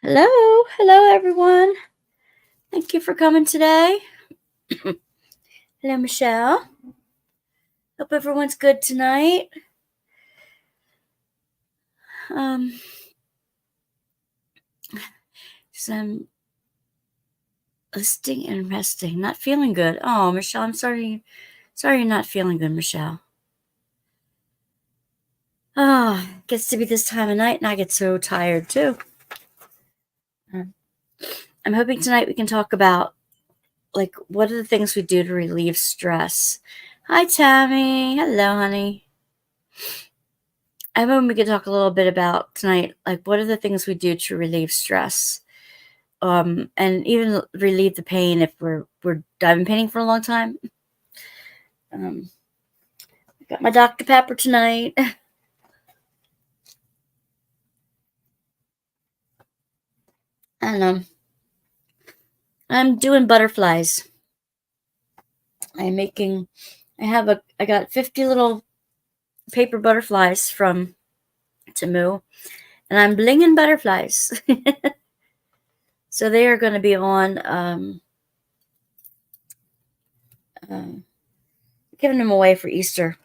Hello, hello everyone. Thank you for coming today. Hello, Michelle. Hope everyone's good tonight. Some listing and resting. Not feeling good. Oh, Michelle, I'm sorry. Sorry you're not feeling good, Michelle. Oh, it gets to be this time of night and I get so tired too. I'm hoping tonight we can talk about what are the things we do to relieve stress. Hi, Tammy. Hello, honey. I'm hoping we can talk a little bit about tonight, what are the things we do to relieve stress, and even relieve the pain if we're diamond painting for a long time. I got my Dr. Pepper tonight. And I'm doing butterflies. I got 50 little paper butterflies from Temu, and I'm blinging butterflies. So they are going to be on, giving them away for Easter.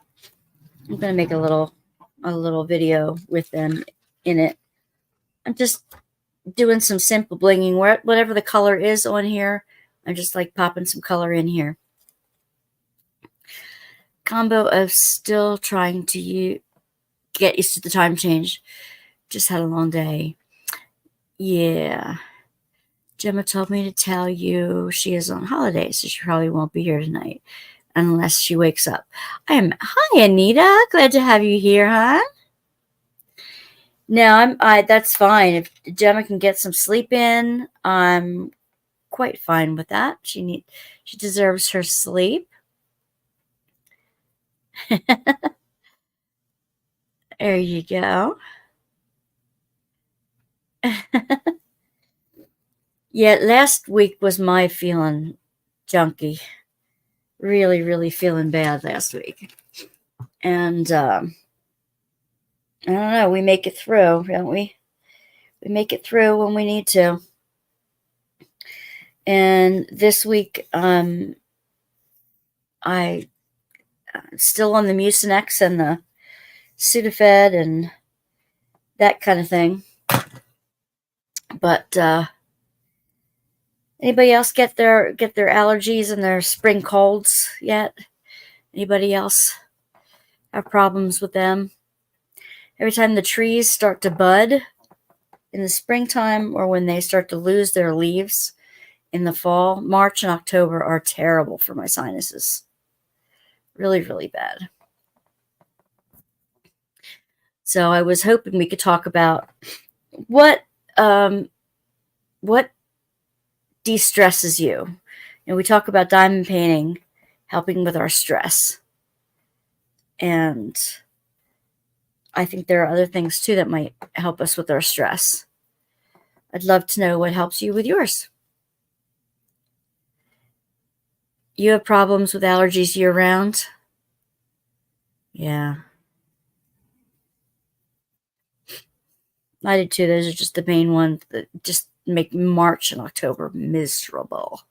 I'm going to make a little video with them in it. I'm just doing some simple blinging. Whatever the color is on here, I'm just popping some color in here. Combo of still trying to get used to the time change. Just had a long day. Yeah. Gemma told me to tell you she is on holiday, so she probably won't be here tonight unless she wakes up. Hi, Anita. Glad to have you here, huh? No, that's fine. If Gemma can get some sleep in, I'm quite fine with that. She deserves her sleep. There you go. Yeah, last week was my feeling junky. Really, really feeling bad last week. And I don't know, we make it through, don't we? We make it through when we need to. And this week, I still on the Mucinex and the Sudafed and that kind of thing. But anybody else get their allergies and their spring colds yet? Anybody else have problems with them? Every time the trees start to bud in the springtime or when they start to lose their leaves in the fall, March and October are terrible for my sinuses. Really, really bad. So I was hoping we could talk about what de-stresses you. We talk about diamond painting helping with our stress. And I think there are other things too that might help us with our stress. I'd love to know what helps you with yours. You have problems with allergies year-round? Yeah. I do too. Those are just the main ones that just make March and October miserable.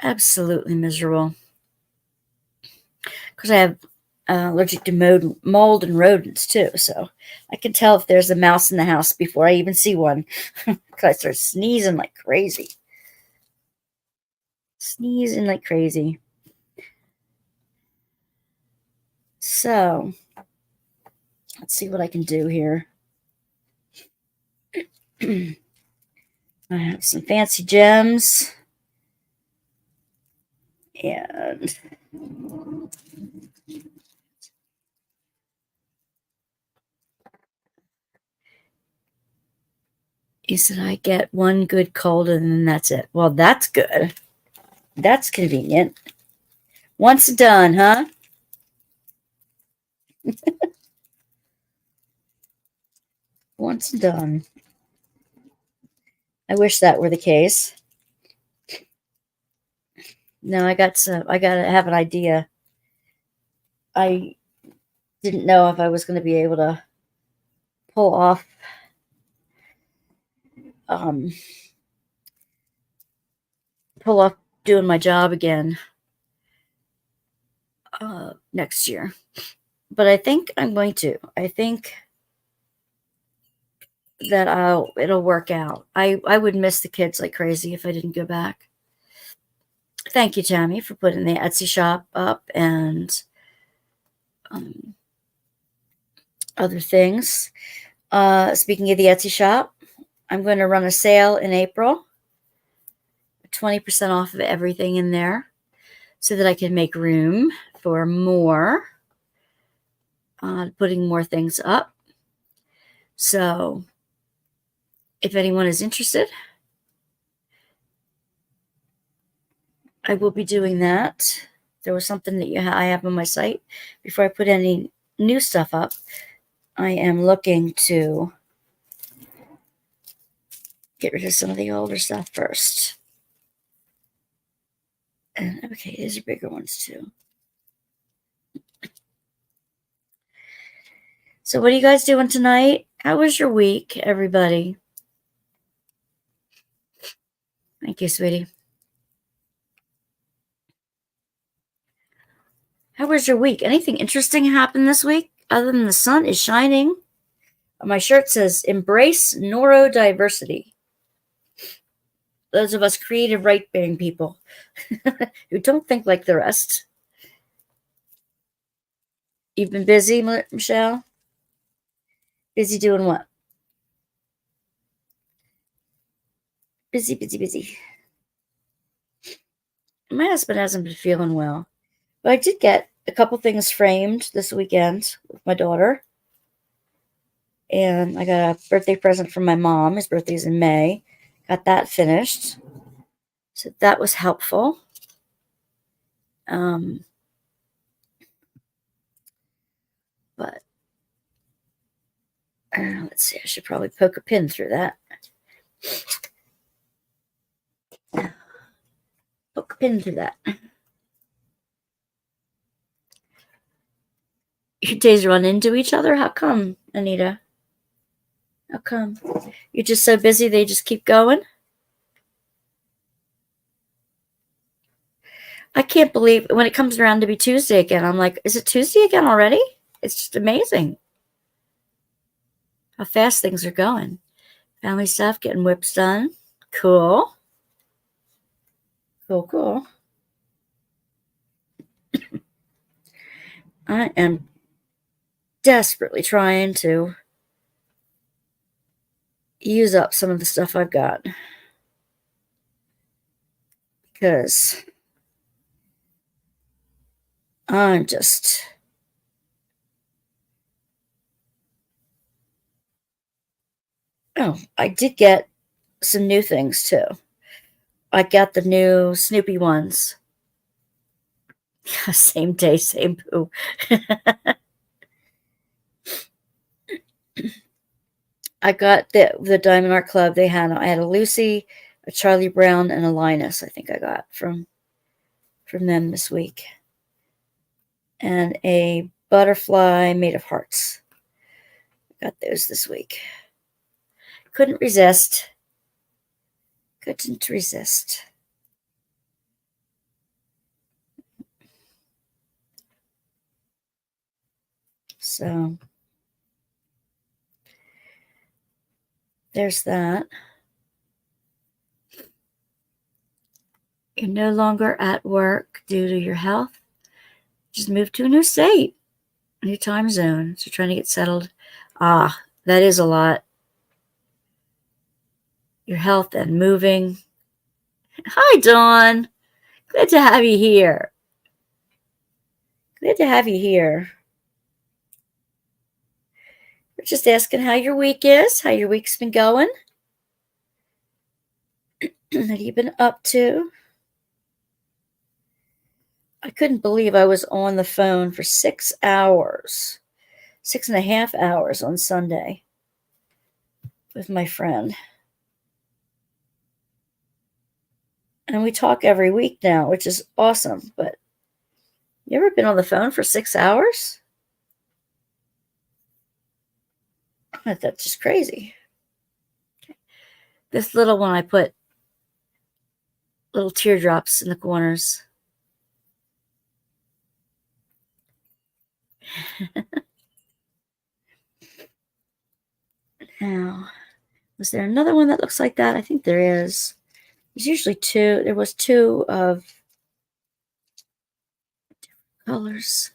Absolutely miserable. Because I have allergic to mold and rodents too, so I can tell if there's a mouse in the house before I even see one. Because I start sneezing like crazy. Sneezing like crazy. So, let's see what I can do here. I have some fancy gems. And you said I get one good cold and then that's it. Well, that's good. That's convenient. Once done, huh? Once done. I wish that were the case. No, I gotta have an idea. I didn't know if I was going to be able to pull off pull up doing my job again next year. But I think I'm going to. I think that it'll work out. I would miss the kids like crazy if I didn't go back. Thank you, Tammy, for putting the Etsy shop up and other things. Speaking of the Etsy shop, I'm going to run a sale in April, 20% off of everything in there, so that I can make room for more, putting more things up. So if anyone is interested, I will be doing that. There was something that I have on my site. Before I put any new stuff up, I am looking to get rid of some of the older stuff first. And okay, these are bigger ones too. So what are you guys doing tonight? How was your week, everybody? Thank you, sweetie. How was your week? Anything interesting happened this week other than the sun is shining? My shirt says, embrace neurodiversity. Those of us creative right-brain people who don't think like the rest. You've been busy, Michelle? Busy doing what? Busy, busy, busy. My husband hasn't been feeling well. But I did get a couple things framed this weekend with my daughter. And I got a birthday present from my mom. His birthday's in May. Got that finished. So that was helpful. But let's see. I should probably poke a pin through that. Poke a pin through that. Your days run into each other? How come, Anita? How come? You're just so busy they just keep going? I can't believe when it comes around to be Tuesday again, I'm like, is it Tuesday again already? It's just amazing how fast things are going. Family stuff, getting whips done. Cool. Cool, cool. I am desperately trying to use up some of the stuff I've got. Because I'm just... Oh, I did get some new things too. I got the new Snoopy ones. Same day, same poo. I got the Diamond Art Club. I had a Lucy, a Charlie Brown, and a Linus. I think I got from them this week, and a butterfly made of hearts. Got those this week. Couldn't resist. Couldn't resist. So there's that. You're no longer at work due to your health. Just moved to a new state, new time zone. So trying to get settled. Ah, that is a lot. Your health and moving. Hi, Dawn. Glad to have you here. Glad to have you here. We're just asking how your week is, how your week's been going. What have you been up to? I couldn't believe I was on the phone for 6 hours, 6.5 hours on Sunday with my friend. And we talk every week now, which is awesome. But you ever been on the phone for 6 hours? That's just crazy. This little one I put little teardrops in the corners. Now, was there another one that looks like that? I think there is. There's usually two. There was two of colors.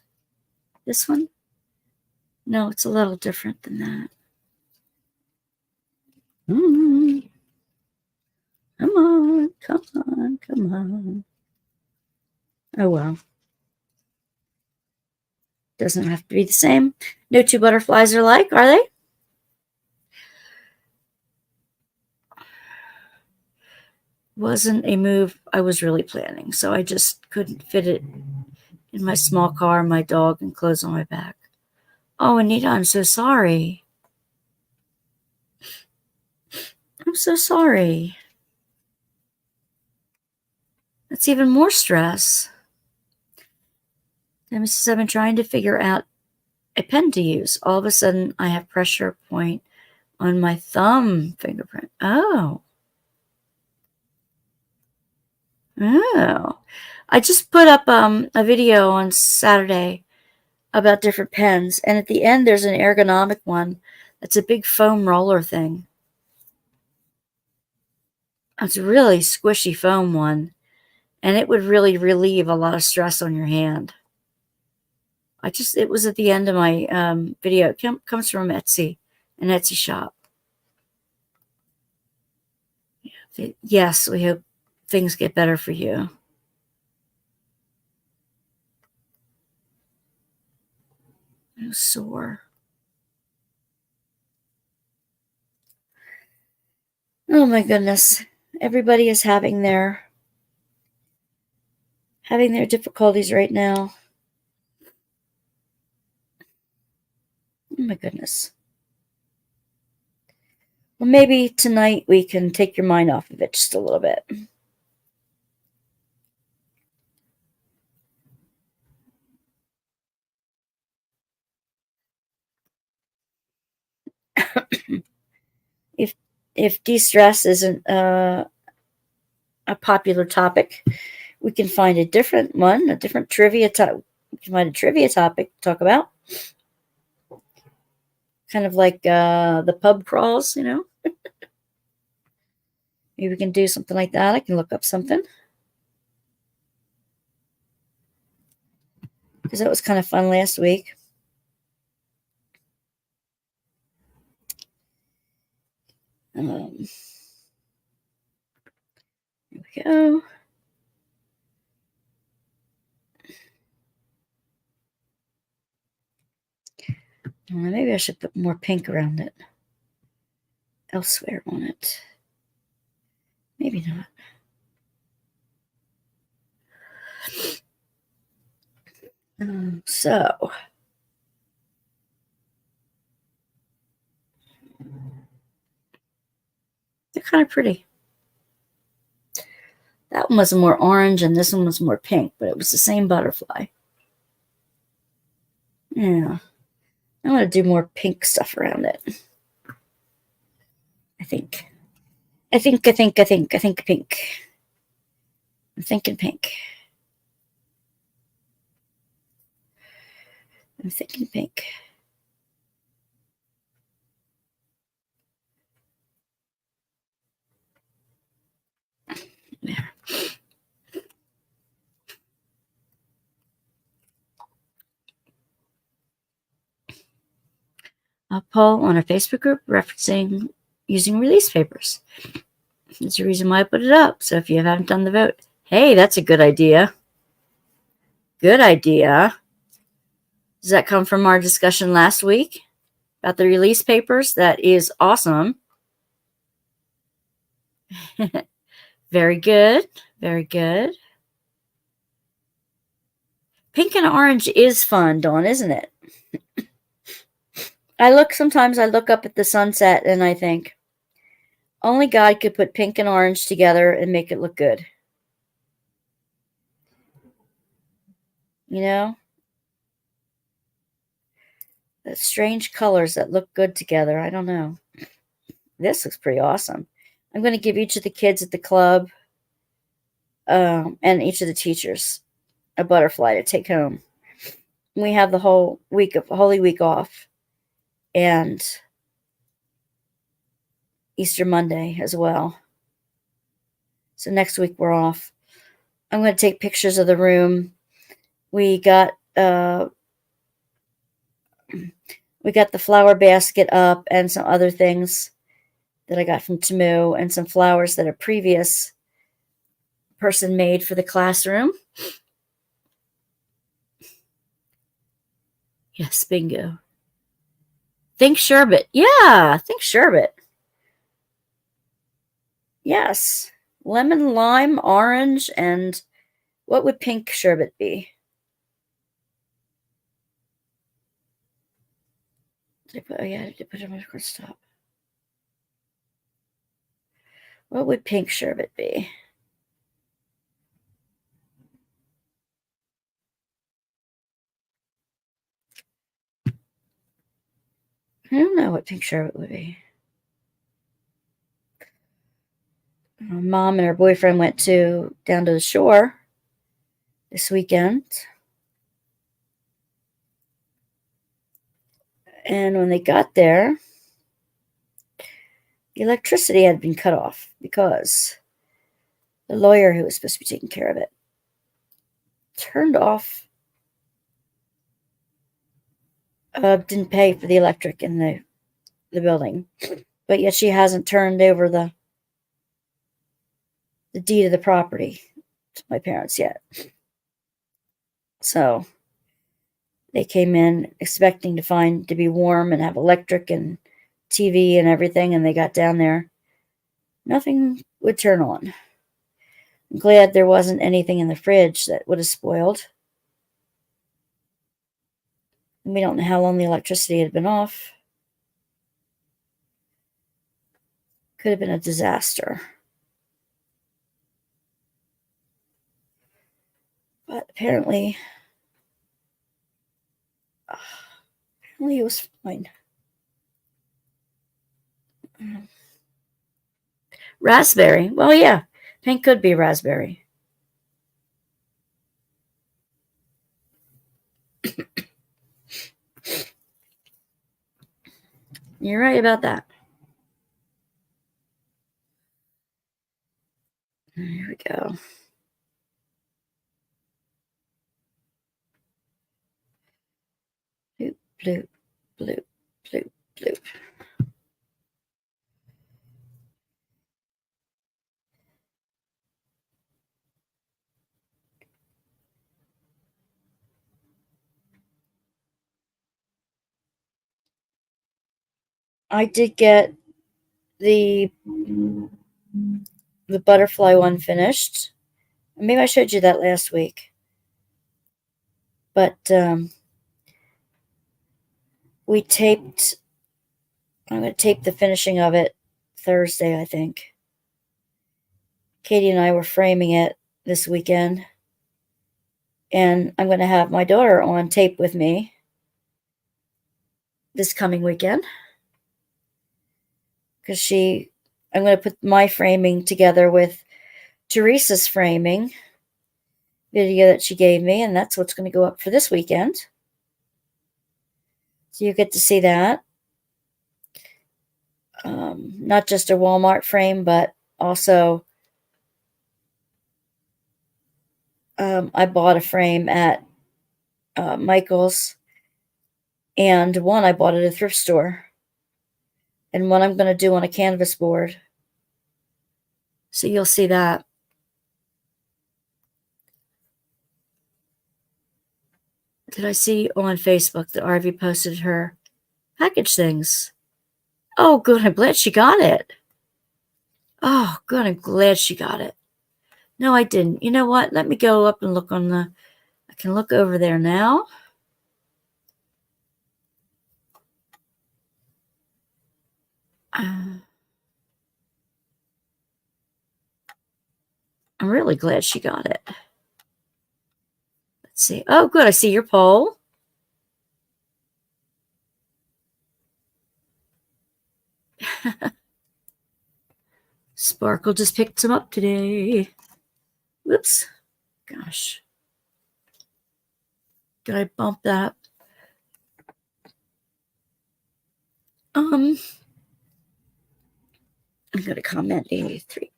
This one? No, it's a little different than that. Come on, come on, come on. Oh, well. Doesn't have to be the same. No two butterflies are alike, are they? Wasn't a move I was really planning, so I just couldn't fit it in my small car, my dog, and clothes on my back. Oh, Anita, I'm so sorry. I'm so sorry. That's even more stress. Nemesis, I've been trying to figure out a pen to use. All of a sudden, I have pressure point on my thumb fingerprint. Oh. Oh. I just put up a video on Saturday about different pens, and at the end, there's an ergonomic one. That's a big foam roller thing. It's a really squishy foam one, and it would really relieve a lot of stress on your hand. It was at the end of my video. It comes from Etsy, an Etsy shop. Yes, we hope things get better for you. I'm sore. Oh my goodness. Everybody is having their difficulties right now. Oh my goodness. Well, maybe tonight we can take your mind off of it just a little bit. If de-stress isn't a popular topic, we can find a different one, a different trivia topic. We can find a trivia topic to talk about. Kind of like the pub crawls, you know. Maybe we can do something like that. I can look up something. Because that was kind of fun last week. Here we go. Maybe I should put more pink around it. Elsewhere on it. Maybe not. So. They're kind of pretty. That one was more orange and this one was more pink, but it was the same butterfly. Yeah. I'm going to do more pink stuff around it. I think pink. I'm thinking pink. I'm thinking pink. There. A poll on our Facebook group referencing using release papers. That's the reason why I put it up. So if you haven't done the vote, hey, that's a good idea. Good idea. Does that come from our discussion last week about the release papers? That is awesome. Very good. Very good. Pink and orange is fun, Dawn, isn't it? Sometimes I look up at the sunset and I think, only God could put pink and orange together and make it look good. You know? The strange colors that look good together. I don't know. This looks pretty awesome. I'm going to give each of the kids at the club and each of the teachers a butterfly to take home. We have the whole week of Holy Week off and Easter Monday as well. So next week we're off. I'm going to take pictures of the room. We got the flower basket up and some other things that I got from Temu and some flowers that a previous person made for the classroom. Yes, bingo. Think sherbet. Yeah, think sherbet. Yes. Lemon, lime, orange, and what would pink sherbet be? Did I put, oh yeah, I did put it on the stop. What would pink sherbet be? I don't know what pink sherbet would be. Mom and her boyfriend went down to the shore this weekend. And when they got there, the electricity had been cut off because the lawyer who was supposed to be taking care of it turned off, didn't pay for the electric in the building. But yet she hasn't turned over the deed of the property to my parents yet. So they came in expecting to be warm and have electric and TV and everything, and they got down there. Nothing would turn on. I'm glad there wasn't anything in the fridge that would have spoiled. We don't know how long the electricity had been off. Could have been a disaster. But apparently it was fine. Raspberry. Well, yeah. Pink could be raspberry. You're right about that. Here we go. Bloop, bloop, bloop, bloop, bloop. I did get the butterfly one finished. Maybe I showed you that last week. But we taped, I'm going to tape the finishing of it Thursday, I think. Katie and I were framing it this weekend. And I'm going to have my daughter on tape with me this coming weekend. Because I'm going to put my framing together with Teresa's framing video that she gave me. And that's what's going to go up for this weekend. So you get to see that. Not just a Walmart frame, but also I bought a frame at Michael's, and one I bought at a thrift store, and one I'm going to do on a canvas board. So you'll see that. Did I see on Facebook that Arvy posted her package things? Oh, good. I'm glad she got it. Oh, good. I'm glad she got it. No, I didn't. You know what? Let me go up and look I can look over there now. I'm really glad she got it. Let's see. Oh, good. I see your poll. Sparkle just picked some up today. Whoops. Gosh. Did I bump that? I'm going to comment 83.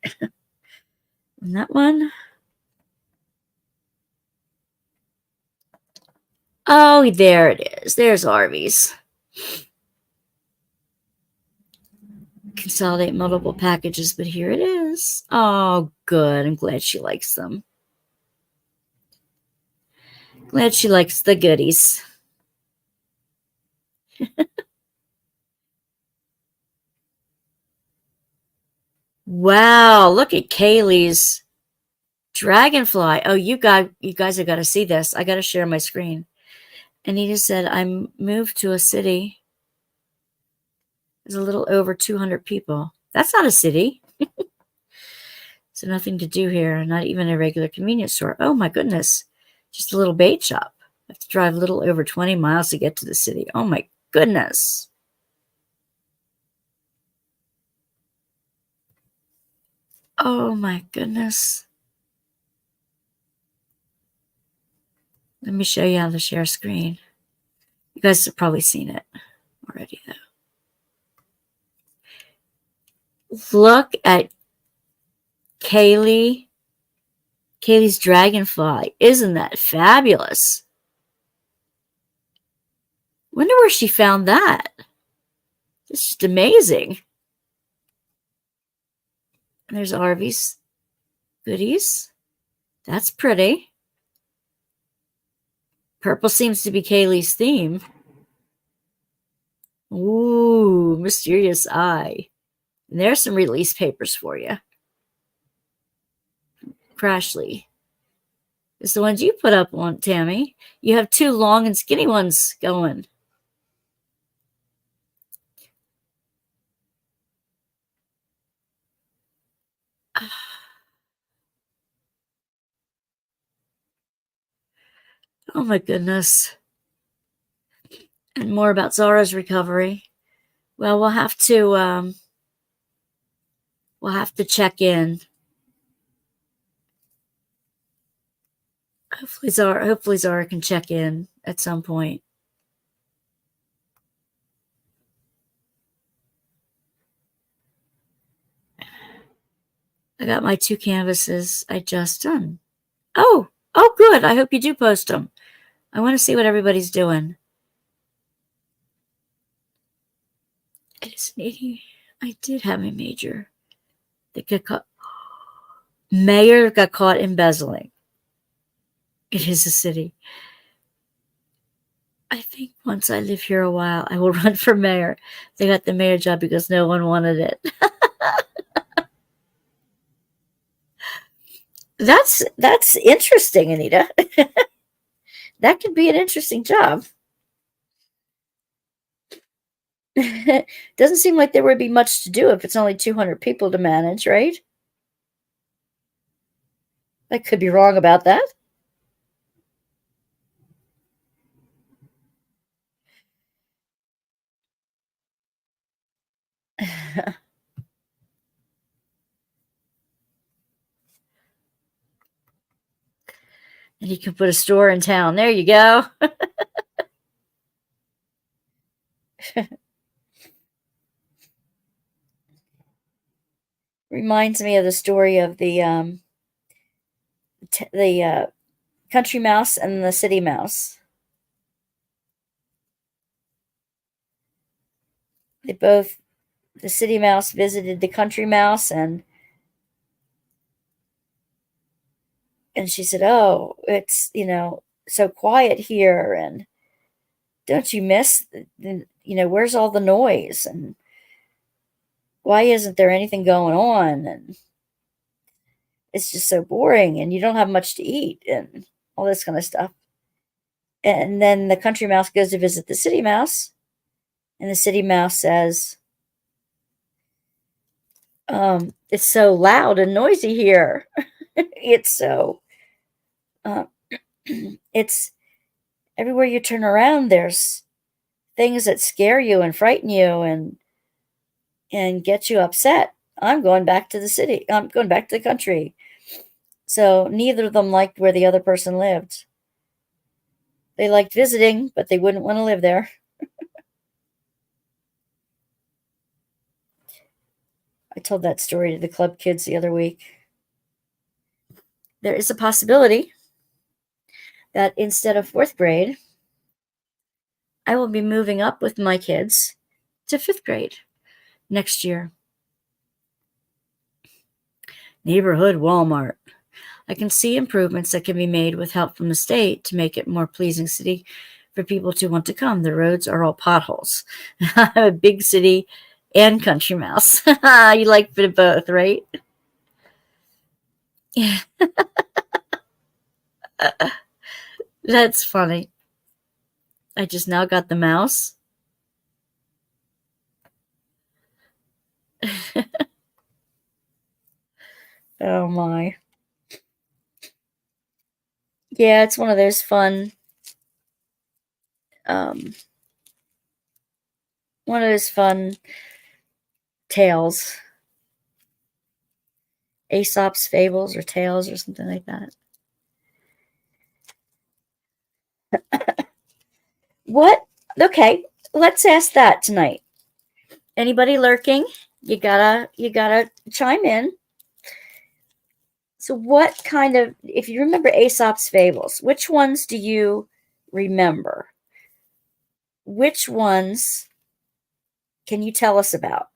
And that one. Oh, there it is. There's Arby's. Consolidate multiple packages, but here it is. Oh, good. I'm glad she likes them. Glad she likes the goodies. Wow, look at Kaylee's dragonfly. Oh, you guys have got to see this. I got to share my screen. Anita said, I moved to a city. There's a little over 200 people. That's not a city. So nothing to do here. Not even a regular convenience store. Oh my goodness. Just a little bait shop. I have to drive a little over 20 miles to get to the city. Oh my goodness. Oh my goodness. Let me show you how to share screen. You guys have probably seen it already though. Look at Kaylee's dragonfly. Isn't that fabulous? Wonder where she found that. It's just amazing. And there's Arby's goodies. That's pretty. Purple seems to be Kaylee's theme. Ooh, mysterious eye. And there's some release papers for you. Crashly. It's the ones you put up on, Tammy. You have two long and skinny ones going. Oh my goodness. And more about Zara's recovery. Well, we'll have to check in. Hopefully Zara can check in at some point. I got my 2 canvases I just done. Oh, good. I hope you do post them. I want to see what everybody's doing. It is an 80. I did have a major that got caught. Mayor got caught embezzling. It is a city. I think once I live here a while, I will run for mayor. They got the mayor job because no one wanted it. That's interesting, Anita. That could be an interesting job. Doesn't seem like there would be much to do if it's only 200 people to manage, right? I could be wrong about that. And you can put a store in town. There you go. Reminds me of the story of the country mouse and the city mouse. The city mouse visited the country mouse, and she said, "Oh, it's so quiet here, and don't you miss where's all the noise, and why isn't there anything going on, and it's just so boring, and you don't have much to eat, and all this kind of stuff." And then the country mouse goes to visit the city mouse, and the city mouse says, "It's so loud and noisy here. It's so it's everywhere you turn around, there's things that scare you and frighten you and get you upset. I'm going back to the city. I'm going back to the country. So neither of them liked where the other person lived. They liked visiting, but they wouldn't want to live there. I told that story to the club kids the other week. There is a possibility that instead of 4th grade, I will be moving up with my kids to 5th grade next year. Neighborhood Walmart. I can see improvements that can be made with help from the state to make it a more pleasing city for people to want to come. The roads are all potholes. I'm a big city and country mouse. You like a bit of both, right? Yeah. That's funny. I just now got the mouse. Oh my. Yeah, it's one of those fun, um, one of those fun tales. Aesop's fables or tales or something like that. What? Okay, let's ask that tonight. Anybody lurking? You gotta chime in. So what kind of, if you remember Aesop's fables, which ones do you remember? Which ones can you tell us about?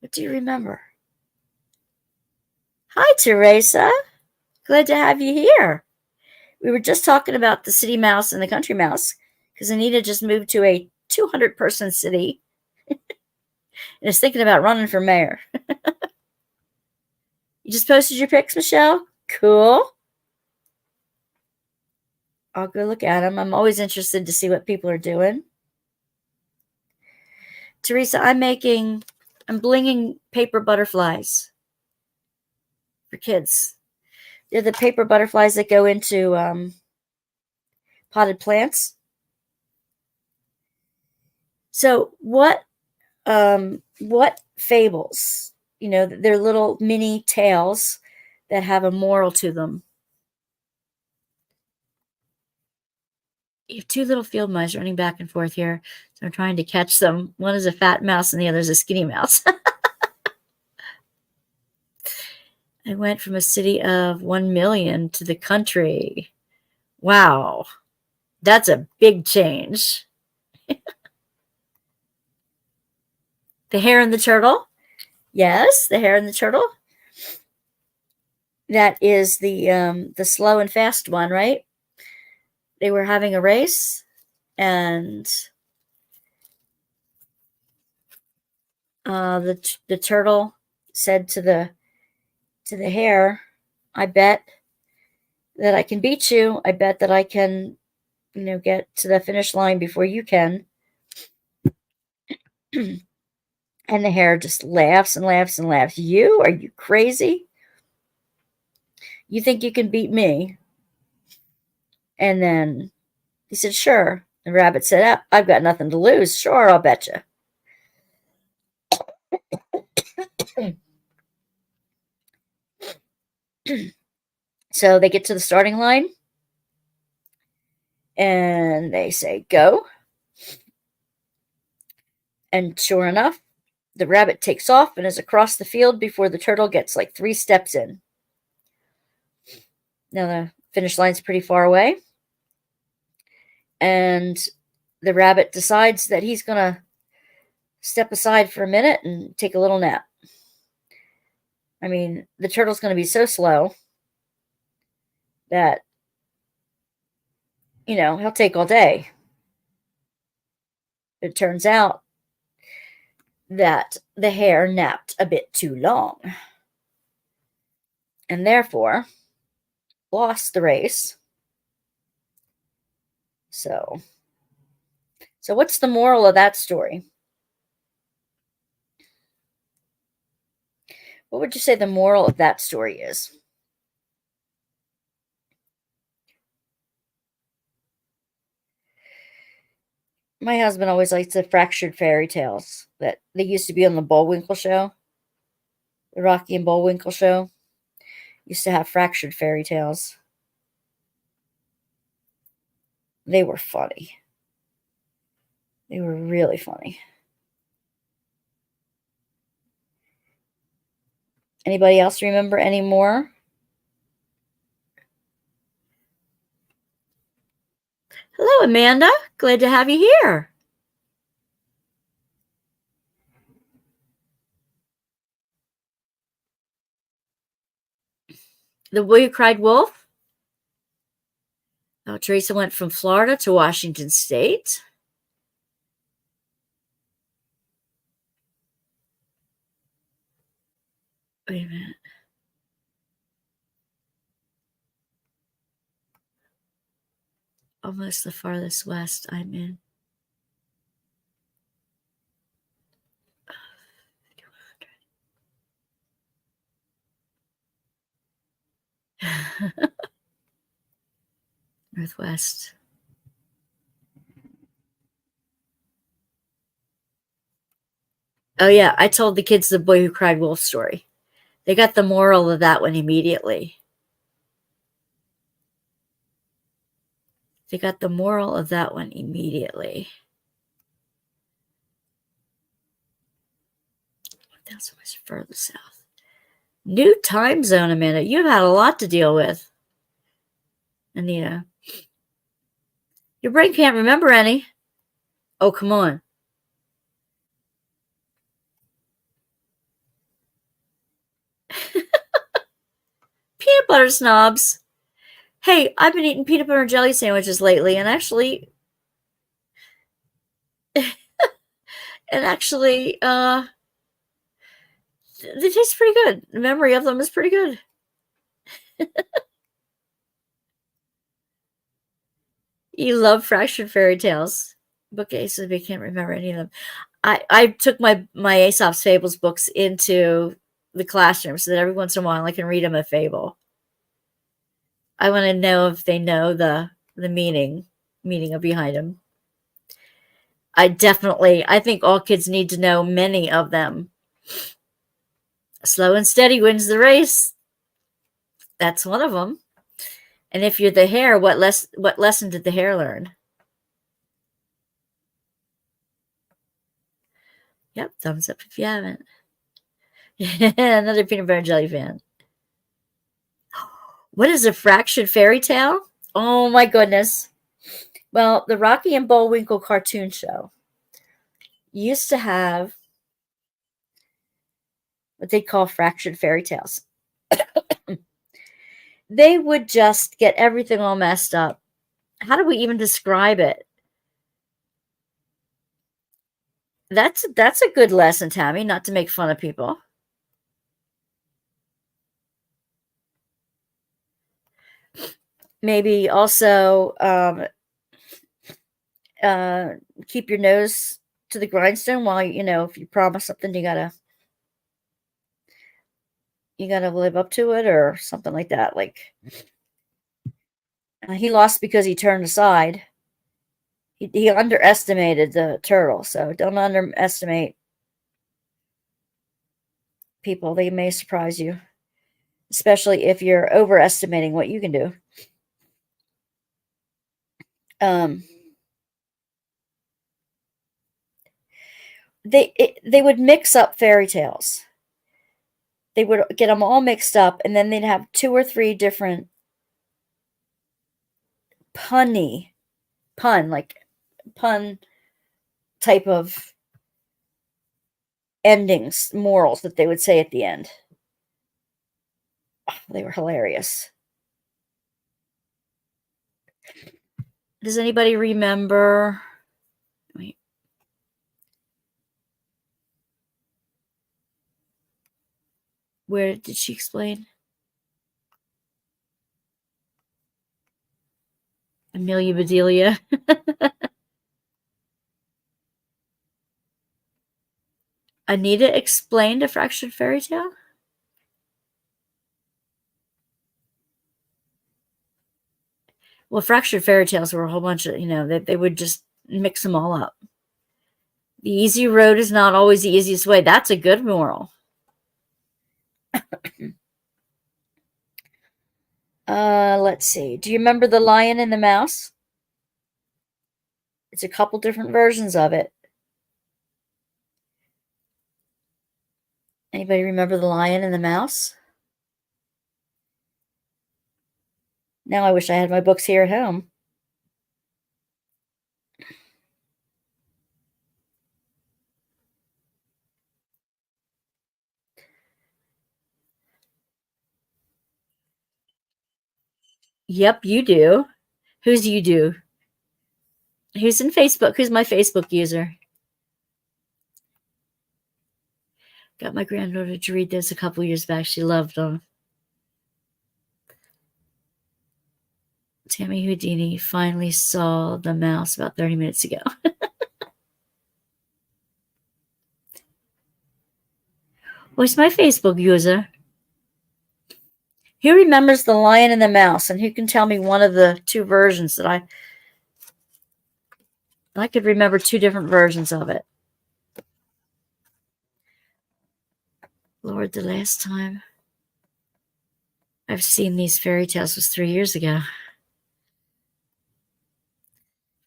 What do you remember? Hi, Teresa. Glad to have you here. We were just talking about the city mouse and the country mouse because Anita just moved to a 200-person city and is thinking about running for mayor. You just posted your pics, Michelle? Cool. I'll go look at them. I'm always interested to see what people are doing. Teresa, I'm blinging paper butterflies for kids. They're the paper butterflies that go into potted plants. So what fables? You know, they're little mini tales that have a moral to them. You have two little field mice running back and forth here. So I'm trying to catch them. One is a fat mouse and the other is a skinny mouse. I went from a city of 1 million to the country. Wow. That's a big change. The Hare and the Turtle. Yes, the Hare and the Turtle. That is the slow and fast one, right? They were having a race, and the turtle said to the hare, "I bet that I can beat you. I bet that I can, get to the finish line before you can." And the hare just laughs and laughs and laughs. You? Are you crazy? You think you can beat me? And then he said, "Sure." The rabbit said, "I've got nothing to lose. Sure, I'll bet you." So they get to the starting line and they say, "Go." And sure enough, the rabbit takes off and is across the field before the turtle gets like 3 steps in. Now the finish line's pretty far away. And the rabbit decides that he's going to step aside for a minute and take a little nap. I mean, the turtle's going to be so slow that, he'll take all day. It turns out that the hare napped a bit too long and therefore lost the race. So what's the moral of that story? What would you say the moral of that story is? My husband always likes the fractured fairy tales that they used to be on the Bullwinkle show. The Rocky and Bullwinkle show used to have fractured fairy tales. They were funny. They were really funny. Anybody else remember any more? Hello, Amanda. Glad to have you here. The Boy Who Cried Wolf. Oh, Teresa went from Florida to Washington State. Wait a minute. Almost the farthest west I'm in. Northwest. Oh, yeah. I told the kids the Boy Who Cried Wolf story. They got the moral of that one immediately. They got the moral of that one immediately. That's much further south. New time zone, Amanda. You've had a lot to deal with, Anita. Your brain can't remember any. Oh, come on. Peanut butter snobs. Hey, I've been eating peanut butter and jelly sandwiches lately, and actually, they taste pretty good. The memory of them is pretty good. You love fractured fairy tales. Bookcases, I can't remember any of them. I took my Aesop's Fables books into the classroom so that every once in a while I can read them a fable. I want to know if they know the meaning of behind them. I think all kids need to know many of them. Slow and steady wins the race. That's one of them. And if you're the hare, what lesson did the hare learn? Yep, thumbs up if you haven't. Another peanut butter and jelly fan. What is a fractured fairy tale? Oh my goodness. Well, the Rocky and Bullwinkle cartoon show used to have what they call fractured fairy tales. They would just get everything all messed up. How do we even describe it? That's a good lesson, Tammy, not to make fun of people. Maybe also keep your nose to the grindstone while, if you promise something, you gotta live up to it or something like that. Like he lost because he turned aside. He underestimated the turtle, so don't underestimate people. They may surprise you, especially if you're overestimating what you can do. They would mix up fairy tales. They would get them all mixed up, and then they'd have 2 or 3 different pun type of endings, morals that they would say at the end. Oh, they were hilarious. Does anybody remember? Wait. Where did she explain? Amelia Bedelia. Anita explained a fractured fairy tale? Well, fractured fairy tales were a whole bunch of, they would just mix them all up. The easy road is not always the easiest way. That's a good moral. Let's see. Do you remember The Lion and the Mouse? It's a couple different versions of it. Anybody remember The Lion and the Mouse? Now I wish I had my books here at home. Yep, you do. Who's you do? Who's in Facebook? Who's my Facebook user? Got my granddaughter to read this a couple years back. She loved them. Tammy Houdini finally saw the mouse about 30 minutes ago. Who's my Facebook user? Who remembers The Lion and the Mouse? And who can tell me one of the two versions that I could remember two different versions of it. Lord, the last time I've seen these fairy tales was 3 years ago.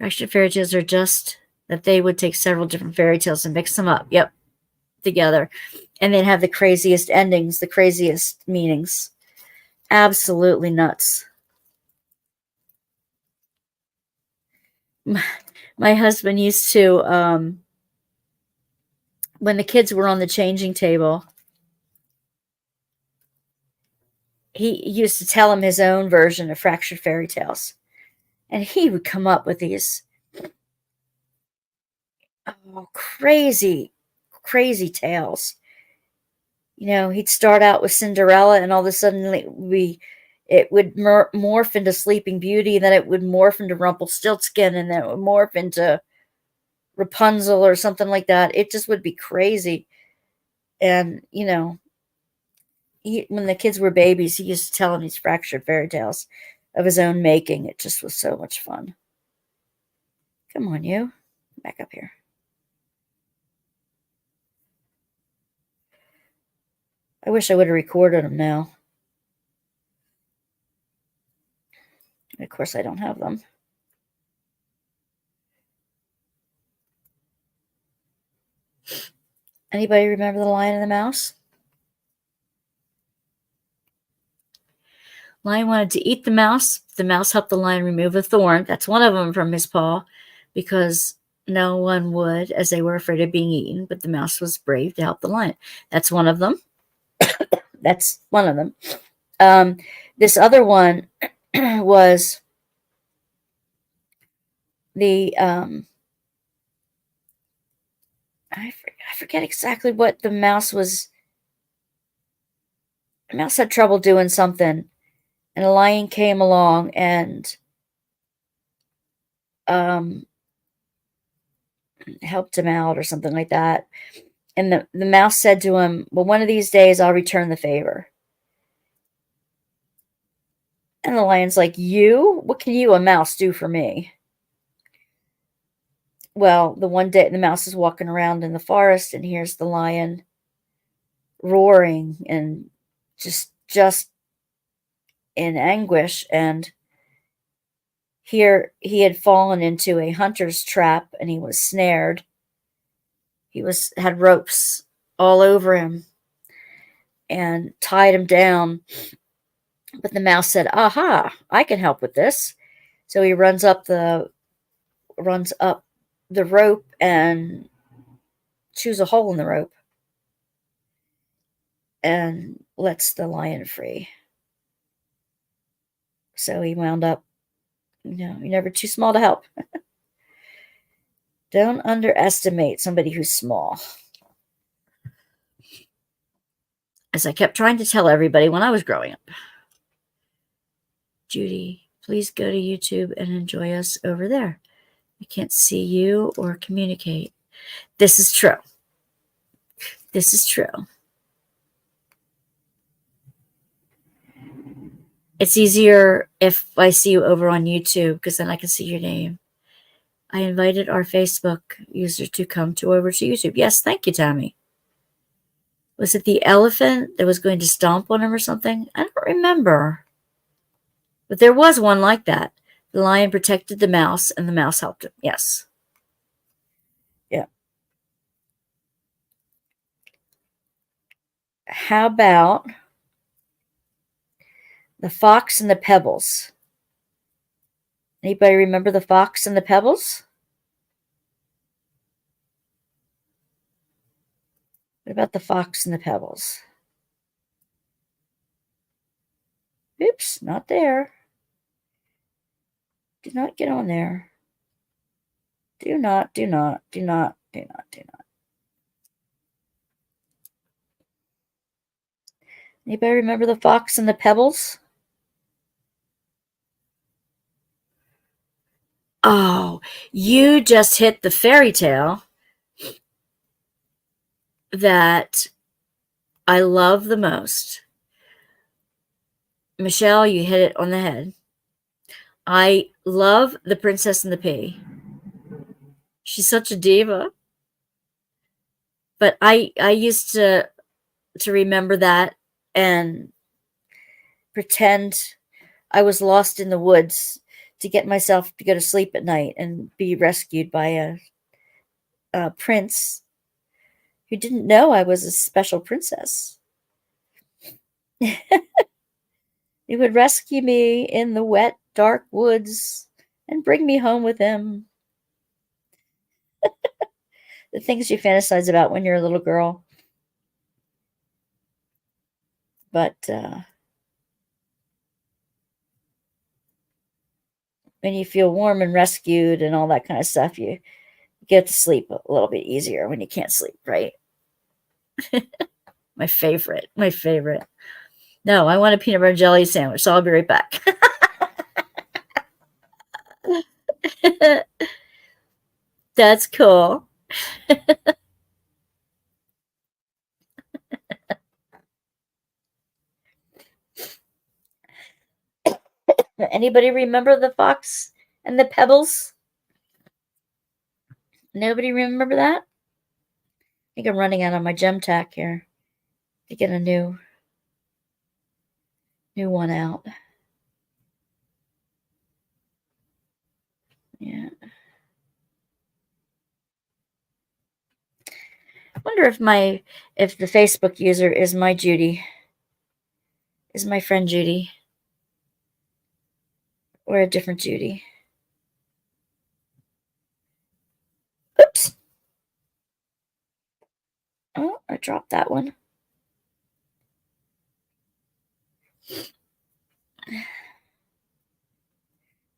Actually, fairy tales are just that they would take several different fairy tales and mix them up. Yep. Together. And then have the craziest endings, the craziest meanings. Absolutely nuts. My husband used to, when the kids were on the changing table, he used to tell them his own version of fractured fairy tales. And he would come up with these crazy, crazy tales. You know, he'd start out with Cinderella, and all of a sudden it would morph into Sleeping Beauty, and then it would morph into Rumpelstiltskin, and then it would morph into Rapunzel or something like that. It just would be crazy. And, you know, when the kids were babies, he used to tell them these fractured fairy tales of his own making. It just was so much fun. Come on, you. Back up here. I wish I would have recorded them now. And of course, I don't have them. Anybody remember The Lion and the Mouse? Lion wanted to eat the mouse. The mouse helped the lion remove a thorn. That's one of them from his paw, because no one would, as they were afraid of being eaten, but the mouse was brave to help the lion. That's one of them. That's one of them. This other one was the, I forget exactly what the mouse was. The mouse had trouble doing something, and a lion came along and helped him out or something like that. And the mouse said to him, well, one of these days I'll return the favor. And the lion's like, you? What can you, a mouse, do for me? Well, the one day the mouse is walking around in the forest and hears the lion roaring and just in anguish. And here he had fallen into a hunter's trap, and he was snared. He had ropes all over him and tied him down. But the mouse said, aha, I can help with this. So he runs up the rope and chews a hole in the rope and lets the lion free. So he wound up, you're never too small to help. Don't underestimate somebody who's small. As I kept trying to tell everybody when I was growing up. Judy, please go to YouTube and enjoy us over there. We can't see you or communicate. This is true. This is true. It's easier if I see you over on YouTube, because then I can see your name. I invited our Facebook user to come over to YouTube. Yes, thank you, Tammy. Was it the elephant that was going to stomp on him or something? I don't remember. But there was one like that. The lion protected the mouse, and the mouse helped him. Yes. Yeah. How about the fox and the pebbles? Anybody remember the fox and the pebbles? What about the fox and the pebbles? Oops, not there. Do not get on there. Do not, do not, do not, do not, do not. Anybody remember the fox and the pebbles? Oh, you just hit the fairy tale that I love the most. Michelle, you hit it on the head. I love The Princess and the Pea. She's such a diva. But I used to remember that and pretend I was lost in the woods to get myself to go to sleep at night and be rescued by a prince who didn't know I was a special princess. He would rescue me in the wet, dark woods and bring me home with him. The things you fantasize about when you're a little girl. But when you feel warm and rescued and all that kind of stuff, you get to sleep a little bit easier when you can't sleep, right? My favorite. My favorite. No, I want a peanut butter and jelly sandwich, so I'll be right back. That's cool. Anybody remember the fox and the pebbles? Nobody remember that? I think I'm running out of my gem tack here to get a new one out. Yeah. I wonder if the Facebook user is my Judy. Is my friend Judy. Or a different Judy. Oops. Oh, I dropped that one.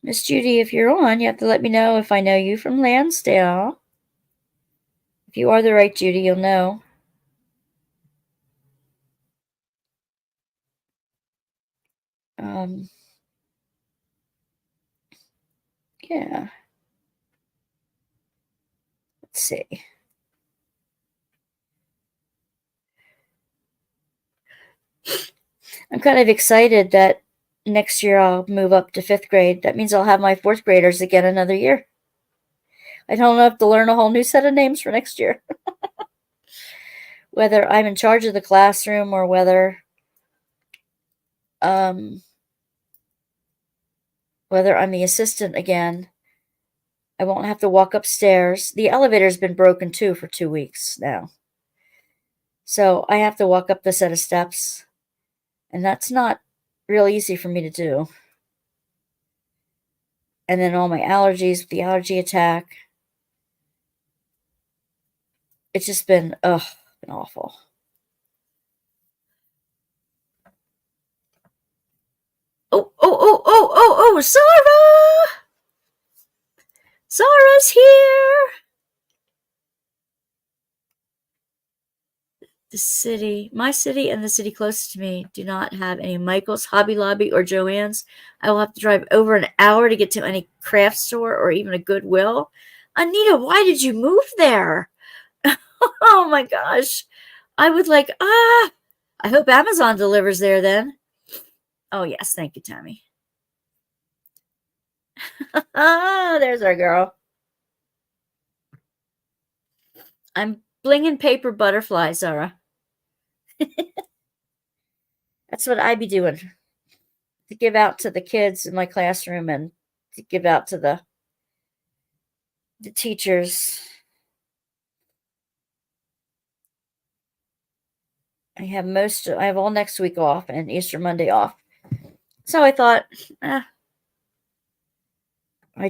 Miss Judy, if you're on, you have to let me know if I know you from Lansdale. If you are the right Judy, you'll know. Yeah. Let's see. I'm kind of excited that next year I'll move up to 5th grade. That means I'll have my 4th graders again another year. I don't have to learn a whole new set of names for next year. Whether I'm in charge of the classroom or whether I'm the assistant again, I won't have to walk upstairs. The elevator's been broken too for 2 weeks now. So I have to walk up the set of steps. And that's not real easy for me to do. And then all my allergies, the allergy attack. It's just been awful. Oh, Sarah! Sarah's here! My city and the city closest to me do not have any Michael's, Hobby Lobby, or Joann's. I will have to drive over an hour to get to any craft store or even a Goodwill. Anita, why did you move there? Oh my gosh. I would I hope Amazon delivers there then. Oh yes, thank you, Tammy. There's our girl. I'm blinging paper butterflies, Zara. That's what I be doing. To give out to the kids in my classroom and to give out to the teachers. I have all next week off and Easter Monday off. So I thought, I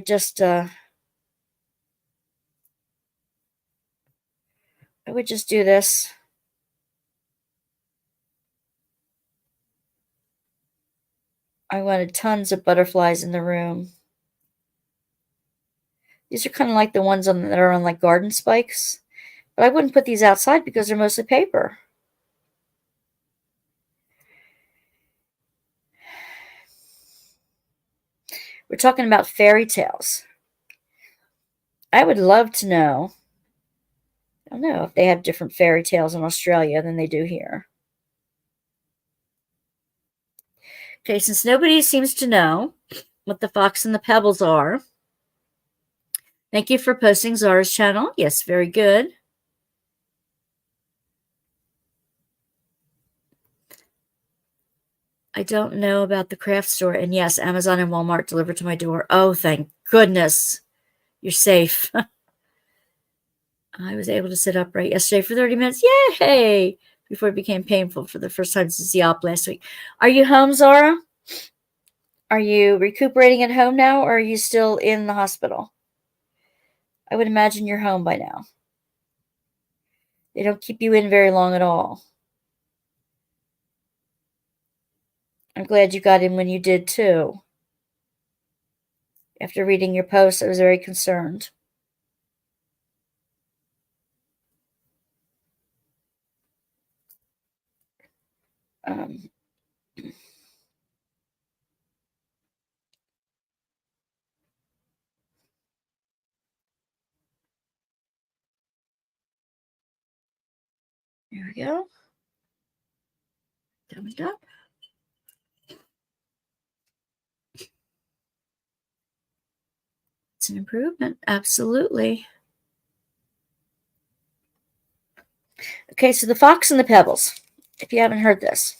just, I would just do this. I wanted tons of butterflies in the room. These are kind of like the ones that are on like garden spikes. But I wouldn't put these outside because they're mostly paper. We're talking about fairy tales. I would love to know. I don't know if they have different fairy tales in Australia than they do here. Okay, since nobody seems to know what the Fox and the Pebbles are, thank you for posting Zara's channel. Yes, very good. I don't know about the craft store. And yes, Amazon and Walmart delivered to my door. Oh, thank goodness. You're safe. I was able to sit upright yesterday for 30 minutes. Yay! Before it became painful for the first time since the op last week. Are you home, Zara? Are you recuperating at home now, or are you still in the hospital? I would imagine you're home by now. They don't keep you in very long at all. I'm glad you got in when you did, too. After reading your post, I was very concerned. Here we go. Thumbs up. It's an improvement. Absolutely. Okay, so the Fox and the Pebbles. If you haven't heard this.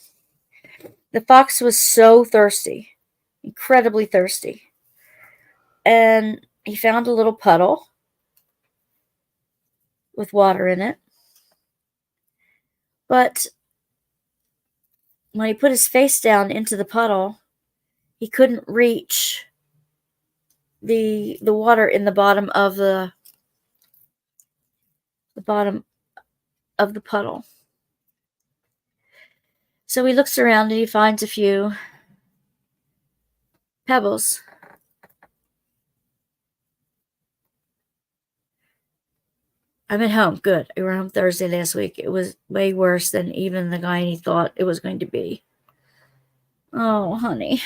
The fox was so thirsty. Incredibly thirsty. And he found a little puddle with water in it. But when he put his face down into the puddle, he couldn't reach the water in the bottom of the puddle. So he looks around and he finds a few pebbles. I'm at home. Good. I were home Thursday last week. It was way worse than even the guy thought it was going to be. Oh, honey.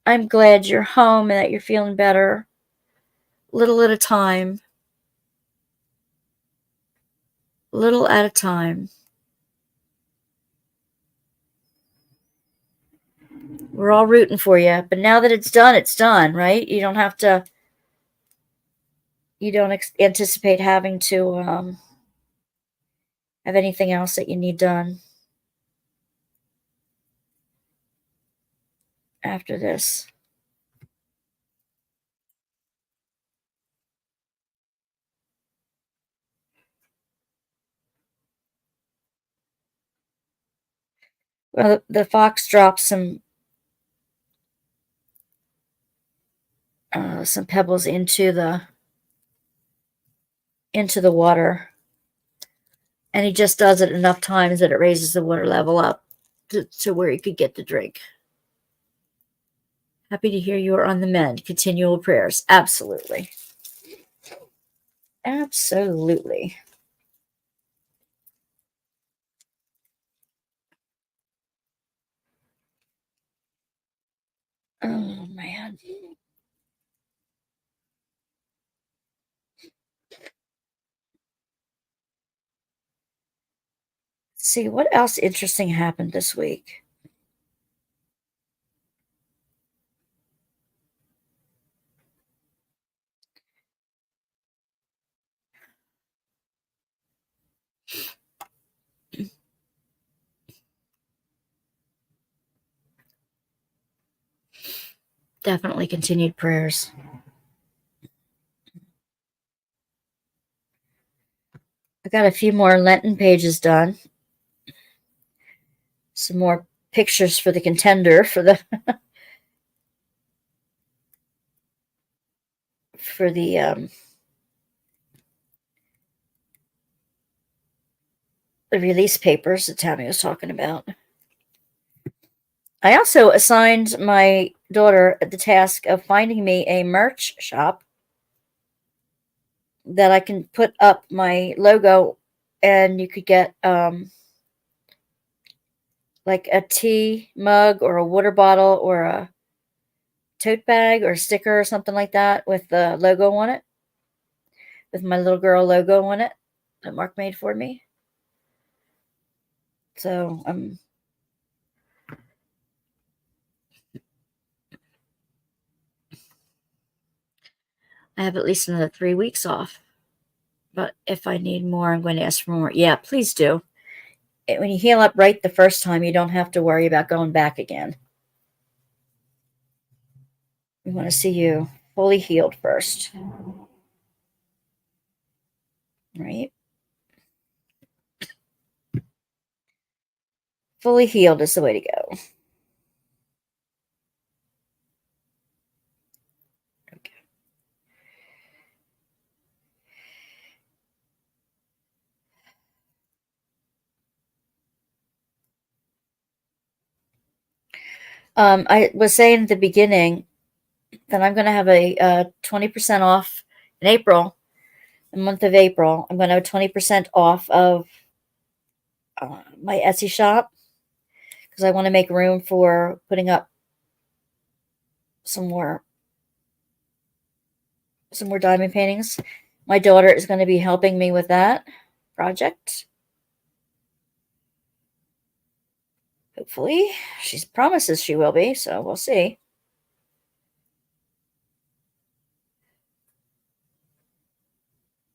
I'm glad you're home and that you're feeling better. Little at a time. Little at a time. We're all rooting for you. But now that it's done, right? You don't have to... You don't anticipate having to have anything else that you need done after this. Well, the fox drops some pebbles into the water, and he just does it enough times that it raises the water level up to where he could get the drink. Happy to hear you are on the mend. Continual prayers. Absolutely. Absolutely. Oh, man. Let's see, what else interesting happened this week? Definitely continued prayers. I got a few more Lenten pages done. Some more pictures for the contender for the the release papers that Tammy was talking about. I also assigned my daughter the task of finding me a merch shop that I can put up my logo, and you could get like a tea mug or a water bottle or a tote bag or a sticker or something like that with the logo on it, with my little girl logo on it that Mark made for me. So I have at least another 3 weeks off. But if I need more, I'm going to ask for more. Yeah, please do. When you heal up right the first time, you don't have to worry about going back again. We want to see you fully healed first. Right? Fully healed is the way to go. I was saying at the beginning that I'm going to have a 20% off in April, the month of April. I'm going to have 20% off of my Etsy shop because I want to make room for putting up some more diamond paintings. My daughter is going to be helping me with that project. Hopefully. She promises she will be, so we'll see.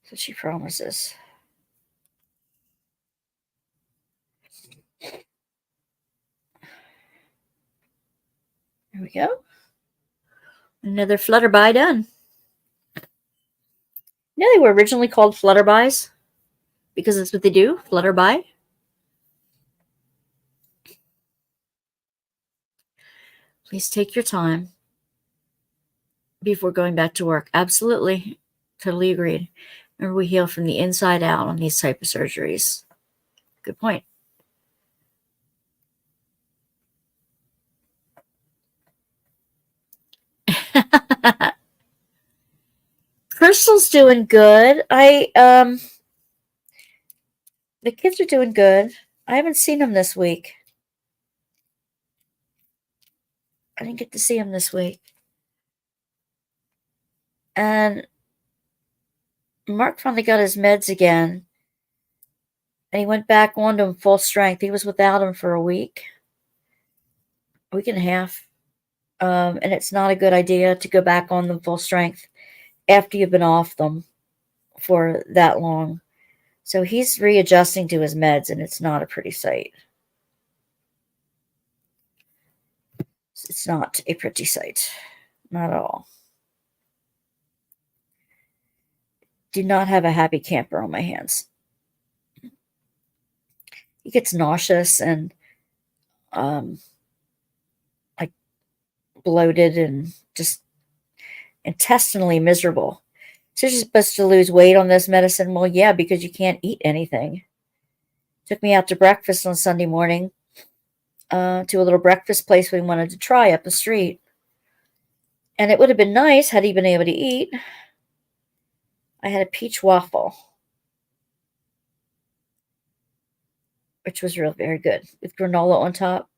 So she promises. There we go. Another flutterby done. You know, they were originally called flutterbys because that's what they do, flutterby. Please take your time before going back to work. Absolutely. Totally agreed. Remember, we heal from the inside out on these type of surgeries. Good point. Crystal's doing good. The kids are doing good. I haven't seen them this week. I didn't get to see him this week. And Mark finally got his meds again. And he went back on to him full strength. He was without him for a week and a half. And it's not a good idea to go back on them full strength after you've been off them for that long. So he's readjusting to his meds, and it's not a pretty sight. It's not a pretty sight. Not at all. Do not have a happy camper on my hands. He gets nauseous and like bloated and just intestinally miserable. So you're supposed to lose weight on this medicine? Well, yeah, because you can't eat anything. Took me out to breakfast on Sunday morning to a little breakfast place we wanted to try up the street. And it would have been nice had he been able to eat. I had a peach waffle, which was very good, with granola on top,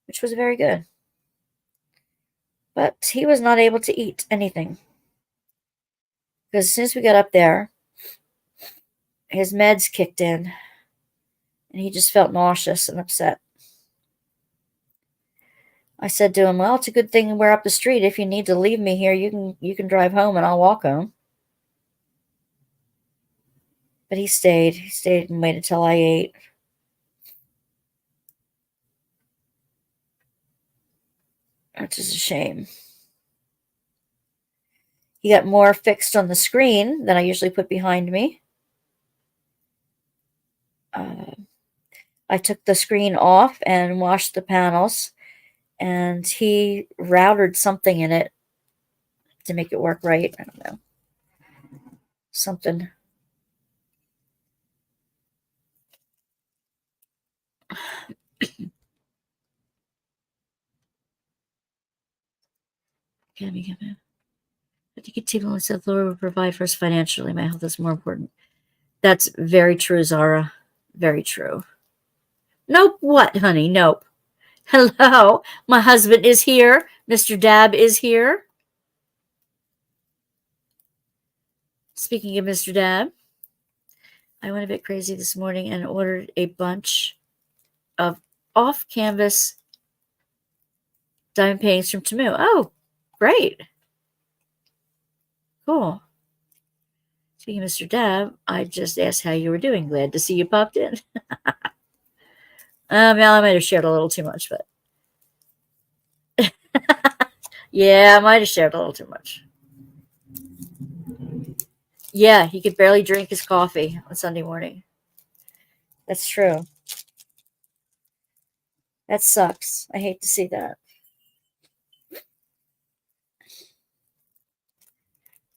which was very good. But he was not able to eat anything. Because as soon as we got up there, his meds kicked in, and he just felt nauseous and upset. I said to him, well, it's a good thing we're up the street. If you need to leave me here, you can drive home and I'll walk home. But he stayed. He stayed and waited till I ate. which is a shame. He got more fixed on the screen than I usually put behind me. I took the screen off and washed the panels, and he routed something in it to make it work right. I don't know. Something. Give me. I think a team only said Laura will provide for us financially. My health is more important. That's very true, Zara. Very true. Nope. What, honey? Nope. Hello. My husband is here. Mr. Dab is here. Speaking of Mr. Dab, I went a bit crazy this morning and ordered a bunch of off-canvas diamond paintings from Temu. Oh, great. Cool. Speaking of Mr. Dab, I just asked how you were doing. Glad to see you popped in. Well, I might have shared a little too much, but yeah, I might have shared a little too much. Yeah, he could barely drink his coffee on Sunday morning. That's true. That sucks. I hate to see that.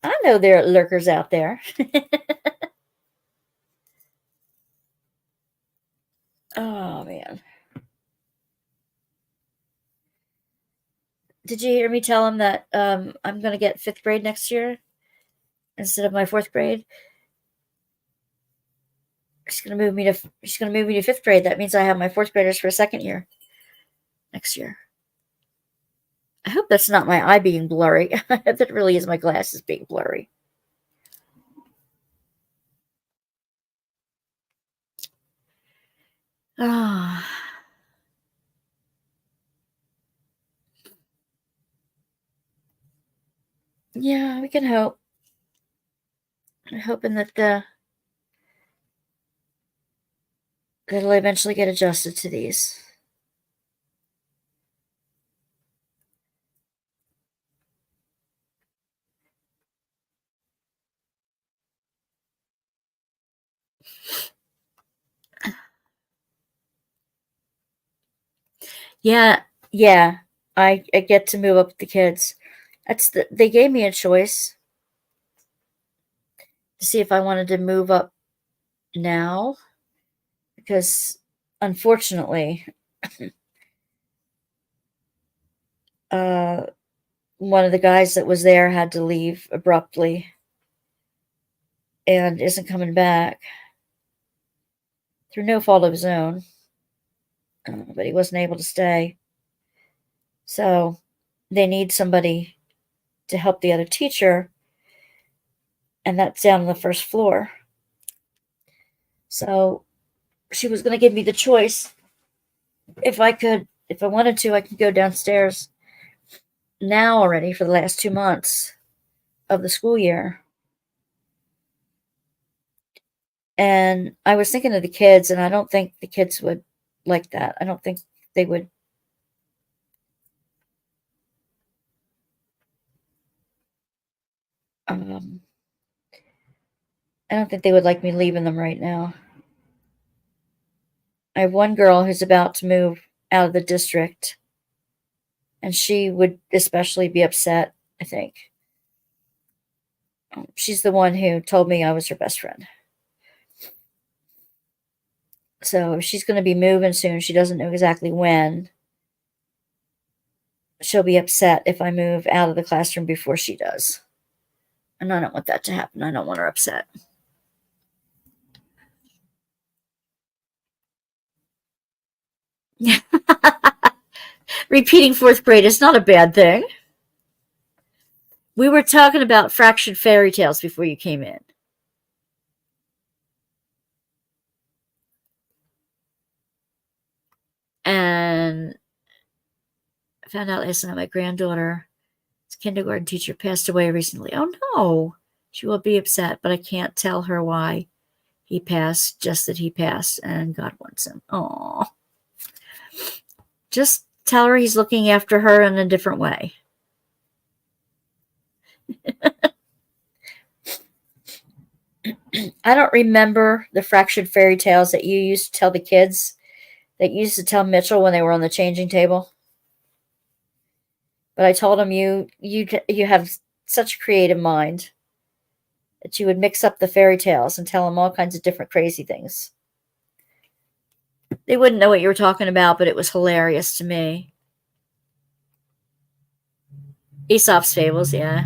I know there are lurkers out there. Oh, man. Did you hear me tell him that I'm going to get 5th grade next year instead of my 4th grade? She's going to move me to 5th grade. That means I have my 4th graders for a 2nd year next year. I hope that's not my eye being blurry. I hope that really is my glasses being blurry. Oh. Yeah, we can hope. I'm hoping that it'll eventually get adjusted to these. Yeah. I get to move up with the kids. They gave me a choice to see if I wanted to move up now, because unfortunately, one of the guys that was there had to leave abruptly and isn't coming back through no fault of his own, but he wasn't able to stay. So they need somebody to help the other teacher, and that's down on the 1st floor. So she was going to give me the choice. If I wanted to, I could go downstairs now already for the last 2 months of the school year. And I was thinking of the kids, and I don't think the kids would like that. I don't think they would. I don't think they would like me leaving them right now. I have one girl who's about to move out of the district, and she would especially be upset, I think. She's the one who told me I was her best friend. So she's going to be moving soon. She doesn't know exactly when. She'll be upset if I move out of the classroom before she does. And I don't want that to happen. I don't want her upset. Repeating 4th grade is not a bad thing. We were talking about fractured fairy tales before you came in. And I found out last night my granddaughter's kindergarten teacher passed away recently. Oh, no. She will be upset, but I can't tell her why he passed, just that he passed and God wants him. Oh. Just tell her he's looking after her in a different way. I don't remember the fractured fairy tales that you used to tell the kids, that you used to tell Mitchell when they were on the changing table. But I told him you have such a creative mind that you would mix up the fairy tales and tell them all kinds of different crazy things. They wouldn't know what you were talking about, but it was hilarious to me. Aesop's Fables, yeah.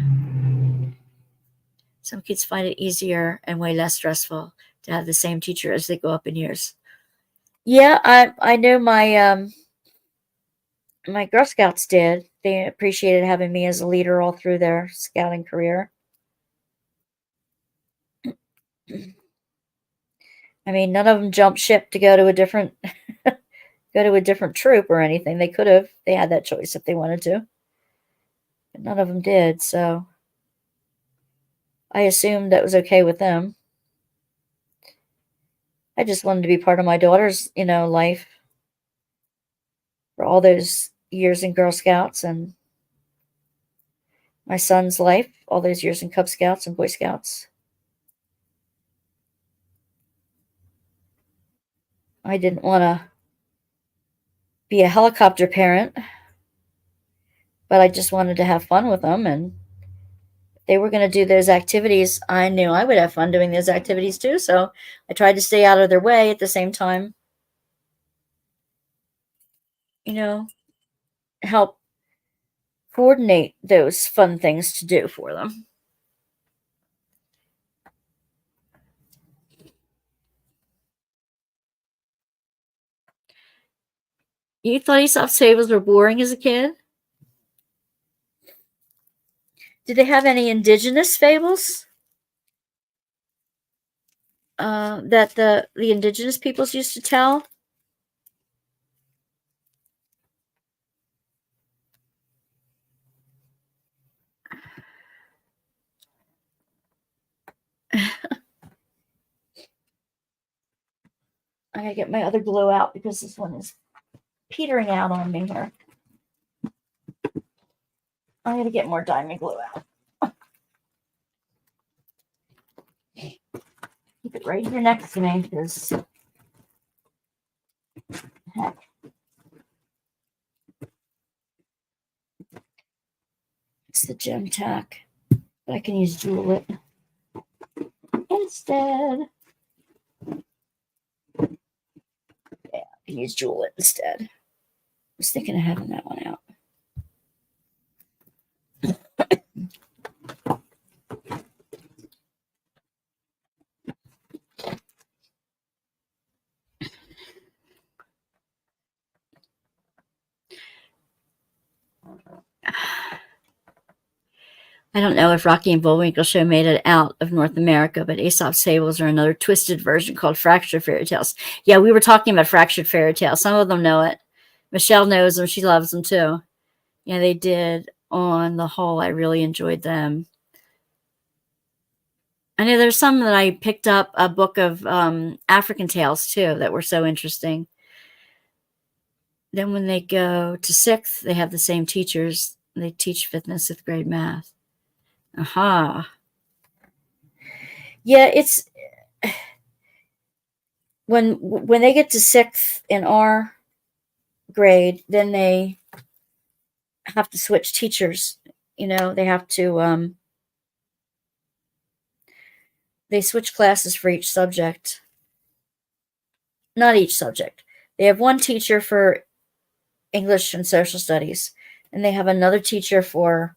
Some kids find it easier and way less stressful to have the same teacher as they go up in years. Yeah, I know my my Girl Scouts did. They appreciated having me as a leader all through their scouting career. I mean, none of them jumped ship to go to a different troop or anything. They could have. They had that choice if they wanted to. But none of them did, so I assumed that was okay with them. I just wanted to be part of my daughter's, life for all those years in Girl Scouts, and my son's life, all those years in Cub Scouts and Boy Scouts. I didn't want to be a helicopter parent, but I just wanted to have fun with them, and if they were going to do those activities, I knew I would have fun doing those activities too, so I tried to stay out of their way at the same time, help coordinate those fun things to do for them. You thought Aesop's Fables were boring as a kid? Did they have any indigenous fables that the indigenous peoples used to tell? I gotta get my other glue out because this one is petering out on me here. I gotta get more diamond glue out. Keep it right here next to me because heck. It's the gem tack, but I can use Jewel-It instead. Yeah, I can use Jewel-It instead. I was thinking of having that one out. I don't know if Rocky and Bullwinkle Show made it out of North America, but Aesop's Fables are another twisted version called Fractured Fairy Tales. Yeah, we were talking about Fractured Fairy Tales. Some of them know it. Michelle knows them. She loves them too. Yeah, they did. On the whole, I really enjoyed them. I know there's some that I picked up a book of African tales too that were so interesting. Then when they go to 6th, they have the same teachers. They teach 5th and 6th grade math. Aha. Yeah, it's when they get to 6th in our grade, then they have to switch teachers. They have to they switch classes for each subject. Not each subject. They have one teacher for English and social studies, and they have another teacher for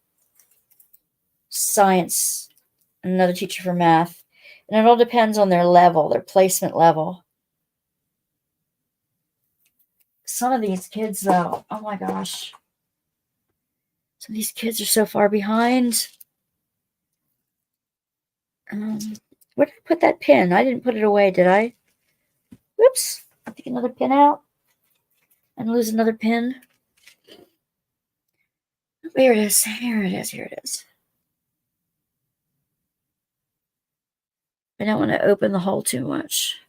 science, and another teacher for math. And it all depends on their level, their placement level. Some of these kids, though, oh my gosh. Some of these kids are so far behind. Where did I put that pin? I didn't put it away, did I? Whoops. I'll take another pin out and lose another pin. There it is. Here it is. Here it is. I don't want to open the hole too much.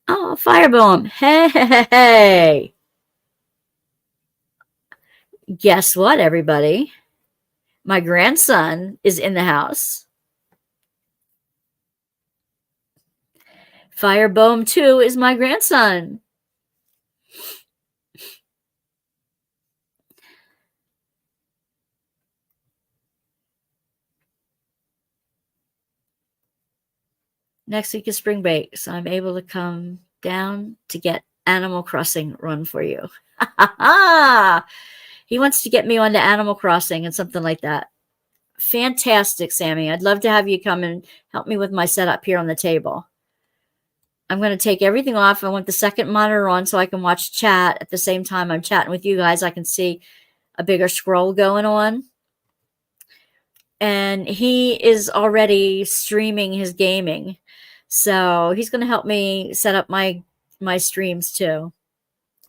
Oh, Firebomb. Hey. Guess what, everybody? My grandson is in the house. Firebomb 2 is my grandson. Next week is spring break, so I'm able to come down to get Animal Crossing run for you. He wants to get me onto Animal Crossing and something like that. Fantastic, Sammy. I'd love to have you come and help me with my setup here on the table. I'm going to take everything off. I want the second monitor on so I can watch chat at the same time I'm chatting with you guys. I can see a bigger scroll going on. And he is already streaming his gaming. So he's going to help me set up my streams too.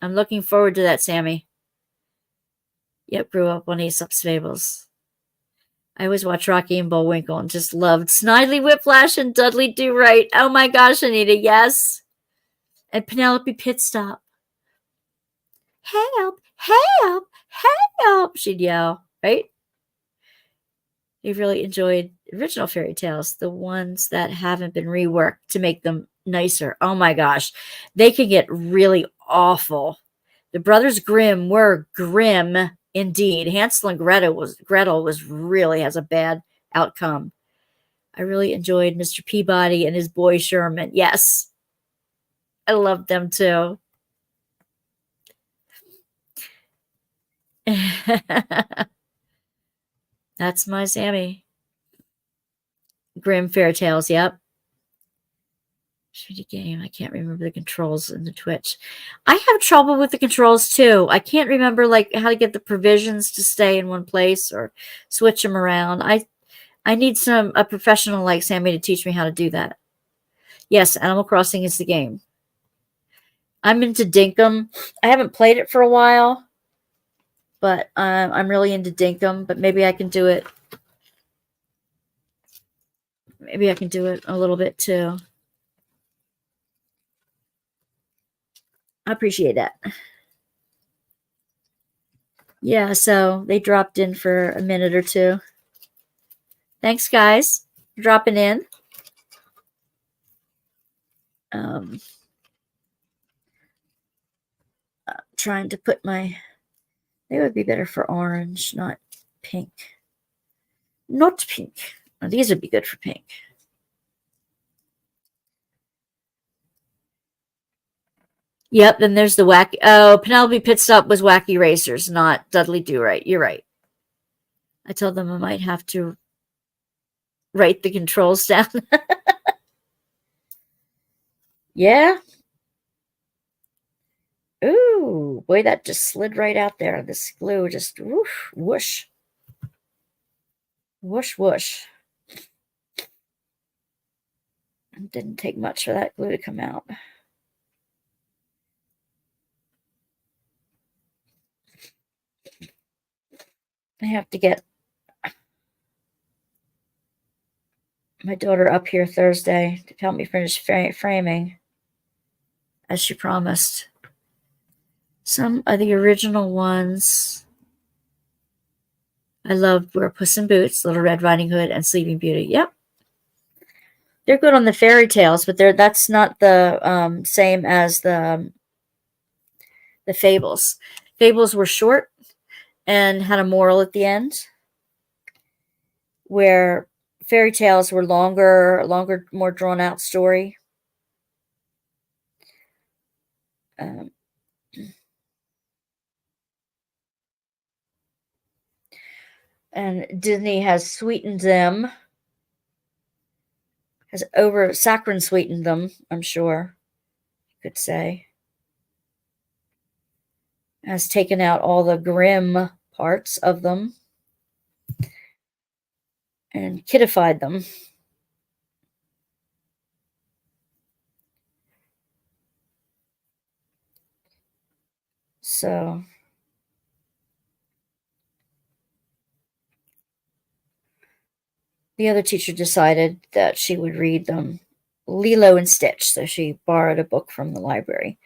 I'm looking forward to that, Sammy. Yep, grew up on Aesop's Fables. I always watched Rocky and Bullwinkle and just loved Snidely Whiplash and Dudley Do Right. Oh my gosh, Anita, yes. And Penelope Pitstop. Help, help, help, she'd yell, right? They really enjoyed original fairy tales, the ones that haven't been reworked to make them nicer. Oh my gosh, they could get really awful. The Brothers Grimm were grim indeed. Hansel and Gretel was really has a bad outcome. I really enjoyed Mr. Peabody and his boy Sherman. Yes, I loved them too. That's my Sammy. Grimm Fairy Tales, yep. Shitty game. I can't remember the controls in the Twitch. I have trouble with the controls too. I can't remember like how to get the provisions to stay in one place or switch them around. I need a professional like Sammy to teach me how to do that. Yes, Animal Crossing is the game. I'm into Dinkum. I haven't played it for a while, but I'm really into Dinkum. But maybe I can do it. Maybe I can do it a little bit too. I appreciate that. Yeah, so they dropped in for a minute or two. Thanks, guys, for dropping in. Trying to put they would be better for orange, not pink. Not pink. Oh, these would be good for pink. Yep, then there's the wacky. Oh, Penelope Pitstop was Wacky Racers, not Dudley Do Right. You're right. I told them I might have to write the controls down. Yeah. Ooh, boy, that just slid right out there. This glue just whoosh, whoosh. Whoosh, whoosh. It didn't take much for that glue to come out. I have to get my daughter up here Thursday to help me finish framing, as she promised. Some of the original ones I loved were Puss in Boots, Little Red Riding Hood, and Sleeping Beauty. Yep. They're good on the fairy tales, but that's not the same as the fables. Fables were short and had a moral at the end, where fairy tales were longer, more drawn out story. And Disney has sweetened them, has saccharine sweetened them, I'm sure you could say. Has taken out all the grim parts of them and kiddified them. So the other teacher decided that she would read them Lilo and Stitch. So she borrowed a book from the library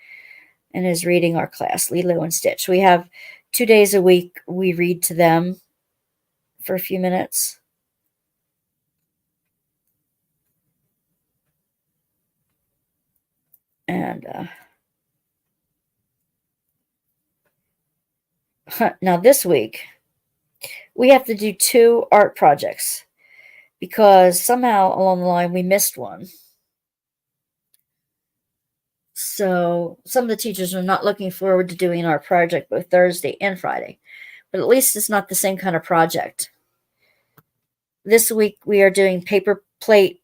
and is reading our class, Lilo and Stitch. We have 2 days a week. We read to them for a few minutes. And now this week, we have to do 2 art projects because somehow along the line we missed one. So some of the teachers are not looking forward to doing our project both Thursday and Friday, but at least it's not the same kind of project. This week we are doing paper plate,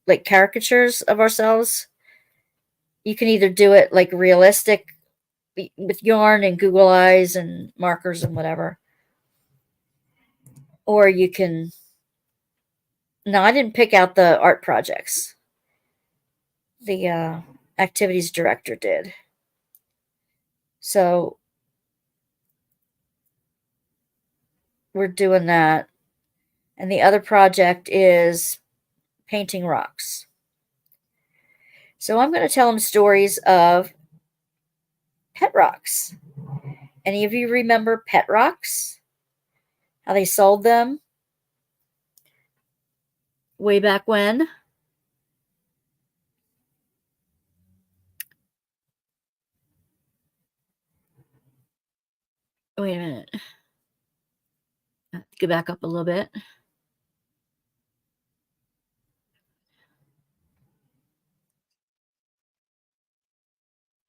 like caricatures of ourselves. You can either do it like realistic with yarn and Google Eyes and markers and whatever, or you can. No, I didn't pick out the art projects. The activities director did. So we're doing that. And the other project is painting rocks. So I'm going to tell them stories of pet rocks. Any of you remember pet rocks? How they sold them? Way back when? Wait a minute. Go back up a little bit.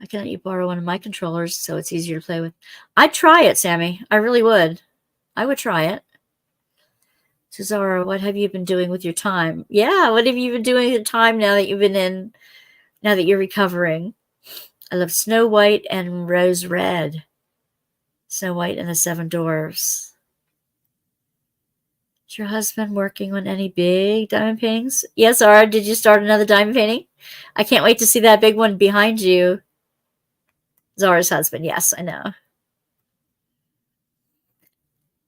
I can let you borrow one of my controllers so it's easier to play with. I'd try it, Sammy. I really would. I would try it. Cesara, what have you been doing with your time? Yeah, what have you been doing with your time now that you're recovering? I love Snow White and Rose Red. Snow White and the Seven Dwarfs. Is your husband working on any big diamond paintings? Yes, Zara, did you start another diamond painting? I can't wait to see that big one behind you. Zara's husband, yes, I know.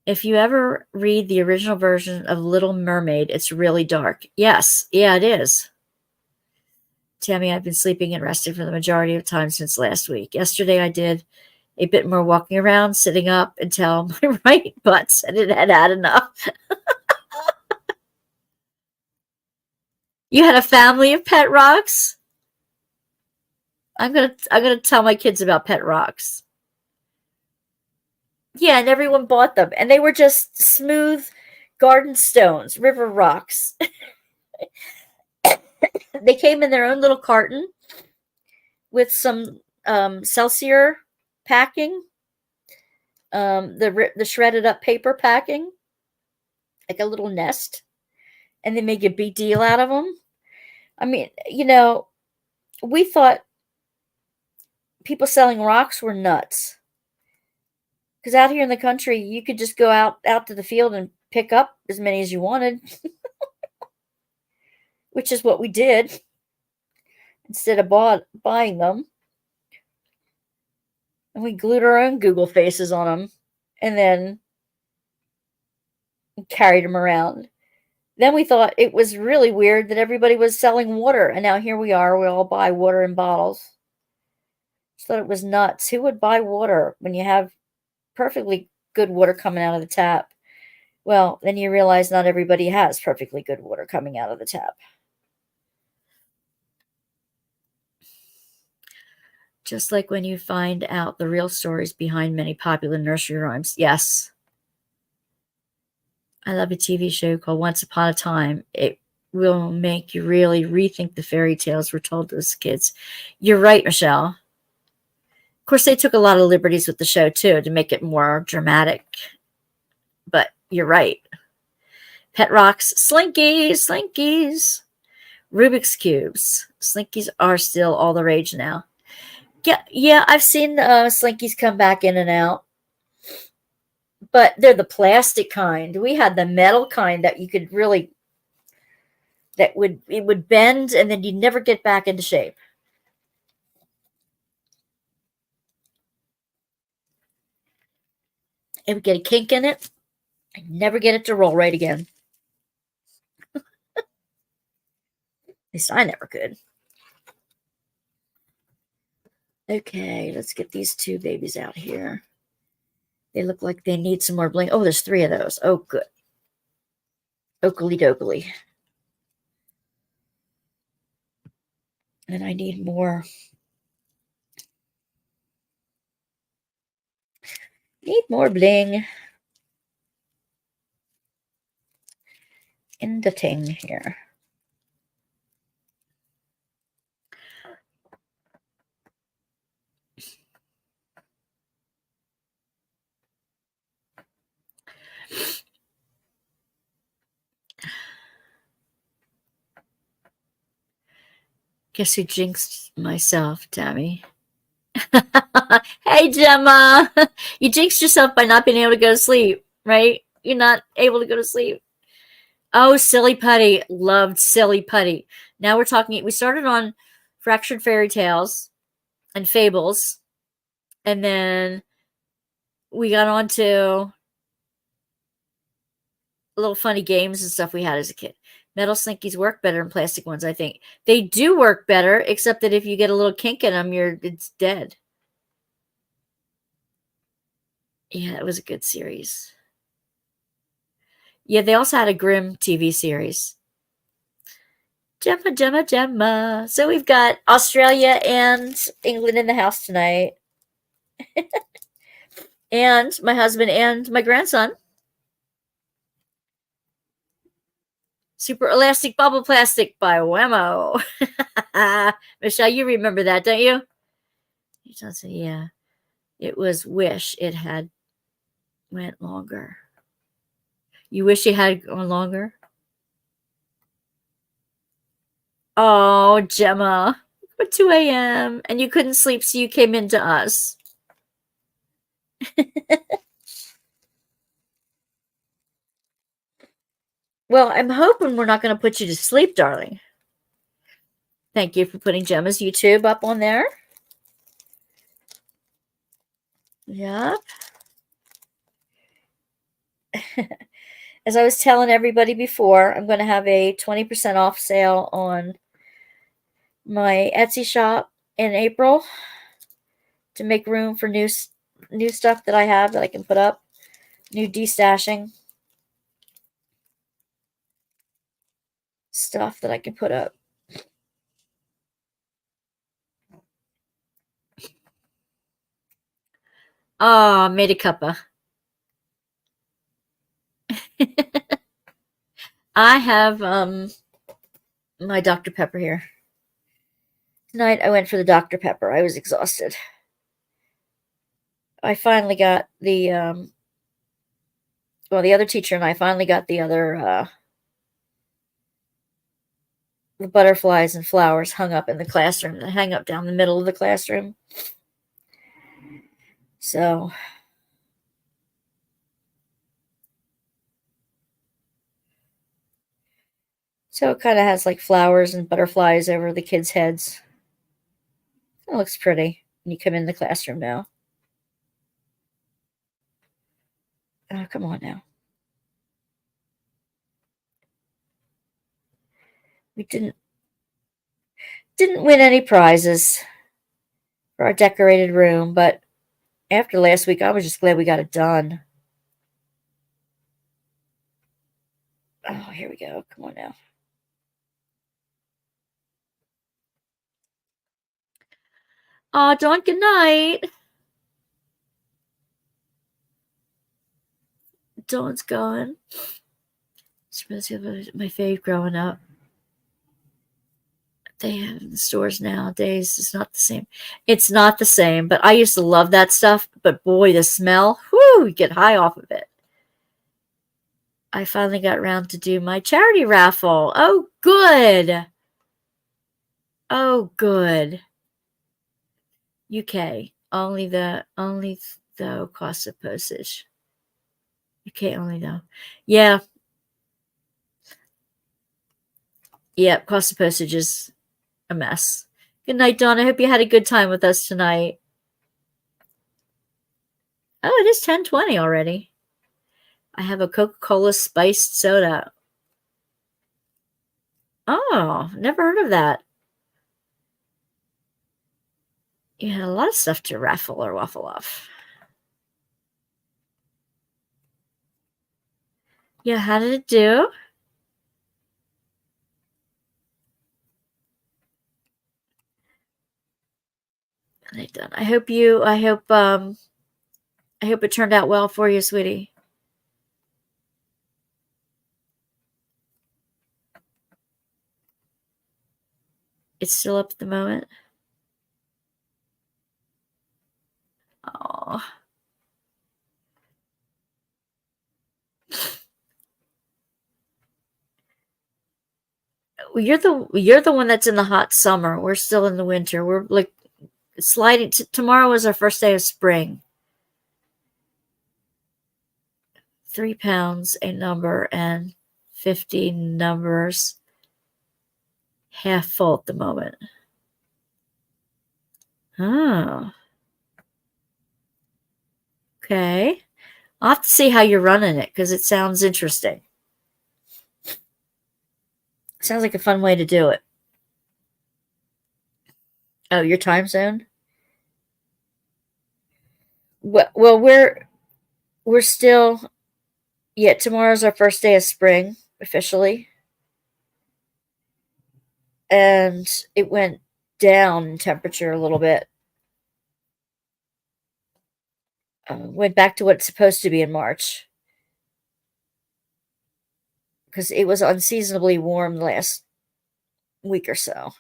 If you ever read the original version of Little Mermaid, it's really dark. Yes, yeah, it is. Tammy, I've been sleeping and resting for the majority of time since last week. Yesterday I did a bit more walking around, sitting up until my right butt said it had had enough. You had a family of pet rocks? I'm gonna tell my kids about pet rocks. Yeah, and everyone bought them, and they were just smooth garden stones, river rocks. They came in their own little carton with some Celsior packing, the shredded up paper packing, like a little nest, and they make a big deal out of them. I mean, we thought people selling rocks were nuts. Because out here in the country, you could just go out to the field and pick up as many as you wanted, which is what we did instead of buying them. And we glued our own Google faces on them and then carried them around. Then we thought it was really weird that everybody was selling water. And now here we are. We all buy water in bottles. Just thought it was nuts. Who would buy water when you have perfectly good water coming out of the tap? Well, then you realize not everybody has perfectly good water coming out of the tap. Just like when you find out the real stories behind many popular nursery rhymes. Yes. I love a TV show called Once Upon a Time. It will make you really rethink the fairy tales we're told to us kids. You're right, Michelle. Of course, they took a lot of liberties with the show, too, to make it more dramatic. But you're right. Pet rocks, Slinkies. Rubik's Cubes. Slinkies are still all the rage now. Yeah, I've seen Slinkies come back in and out. But they're the plastic kind. We had the metal kind that you could really, it would bend and then you'd never get back into shape. It would get a kink in it. I'd never get it to roll right again. least I never could. Okay, let's get these two babies out here. They look like they need some more bling. Oh, there's 3 of those. Oh, good. Oakley dokley. And I need more. Need more bling in the ting here. Guess who jinxed myself, Tammy? Hey, Gemma. You jinxed yourself by not being able to go to sleep, right? You're not able to go to sleep. Oh, Silly Putty. Loved Silly Putty. Now we're talking, we started on Fractured Fairy Tales and Fables. And then we got on to little funny games and stuff we had as a kid. Metal Slinkies work better than plastic ones, I think. They do work better, except that if you get a little kink in them, it's dead. Yeah, it was a good series. Yeah, they also had a Grimm TV series. Gemma, Gemma, Gemma. So we've got Australia and England in the house tonight. And my husband and my grandson. Super Elastic Bubble Plastic by Whammo. Michelle, you remember that, don't you? Yeah. It was wish it had went longer. You wish it had gone longer? Oh, Gemma. At 2 a.m. And you couldn't sleep, so you came into us. Well, I'm hoping we're not going to put you to sleep, darling. Thank you for putting Gemma's YouTube up on there. Yep. As I was telling everybody before, I'm going to have a 20% off sale on my Etsy shop in April to make room for new stuff that I have that I can put up. New destashing stuff that I can put up. Oh, made a cuppa. I have my Dr. Pepper here. Tonight I went for the Dr. Pepper. I was exhausted. I finally got the the other teacher and I finally got the other the butterflies and flowers hung up in the classroom. They hang up down the middle of the classroom. So it kind of has like flowers and butterflies over the kids' heads. It looks pretty when you come in the classroom now. Oh, come on now. We didn't win any prizes for our decorated room, but after last week, I was just glad we got it done. Oh, here we go. Come on now. Oh, Dawn, good night. Dawn's going. My fave growing up. They have in the stores nowadays. It's not the same. It's not the same, but I used to love that stuff. But boy, the smell, whoo, you get high off of it. I finally got around to do my charity raffle. Oh, good. Oh, good. UK. Only though cost of postage. UK only though. Yeah. Yeah, cost of postage is a mess. Good night, Dawn. I hope you had a good time with us tonight. Oh, it is 10:20 already. I have a Coca-Cola spiced soda. Oh, never heard of that. You had a lot of stuff to raffle or waffle off. Yeah, how did it do? They done. I hope it turned out well for you, sweetie. It's still up at the moment. Oh. You're the one that's in the hot summer. We're still in the winter. We're like sliding. Tomorrow is our first day of spring. 3 pounds, a number, and 50 numbers. Half full at the moment. Oh. Okay. I'll have to see how you're running it because it sounds interesting. Sounds like a fun way to do it. Oh, your time zone? Well, we're still. Yeah, tomorrow's our first day of spring officially, and it went down in temperature a little bit. Went back to what it's supposed to be in March because it was unseasonably warm the last week or so.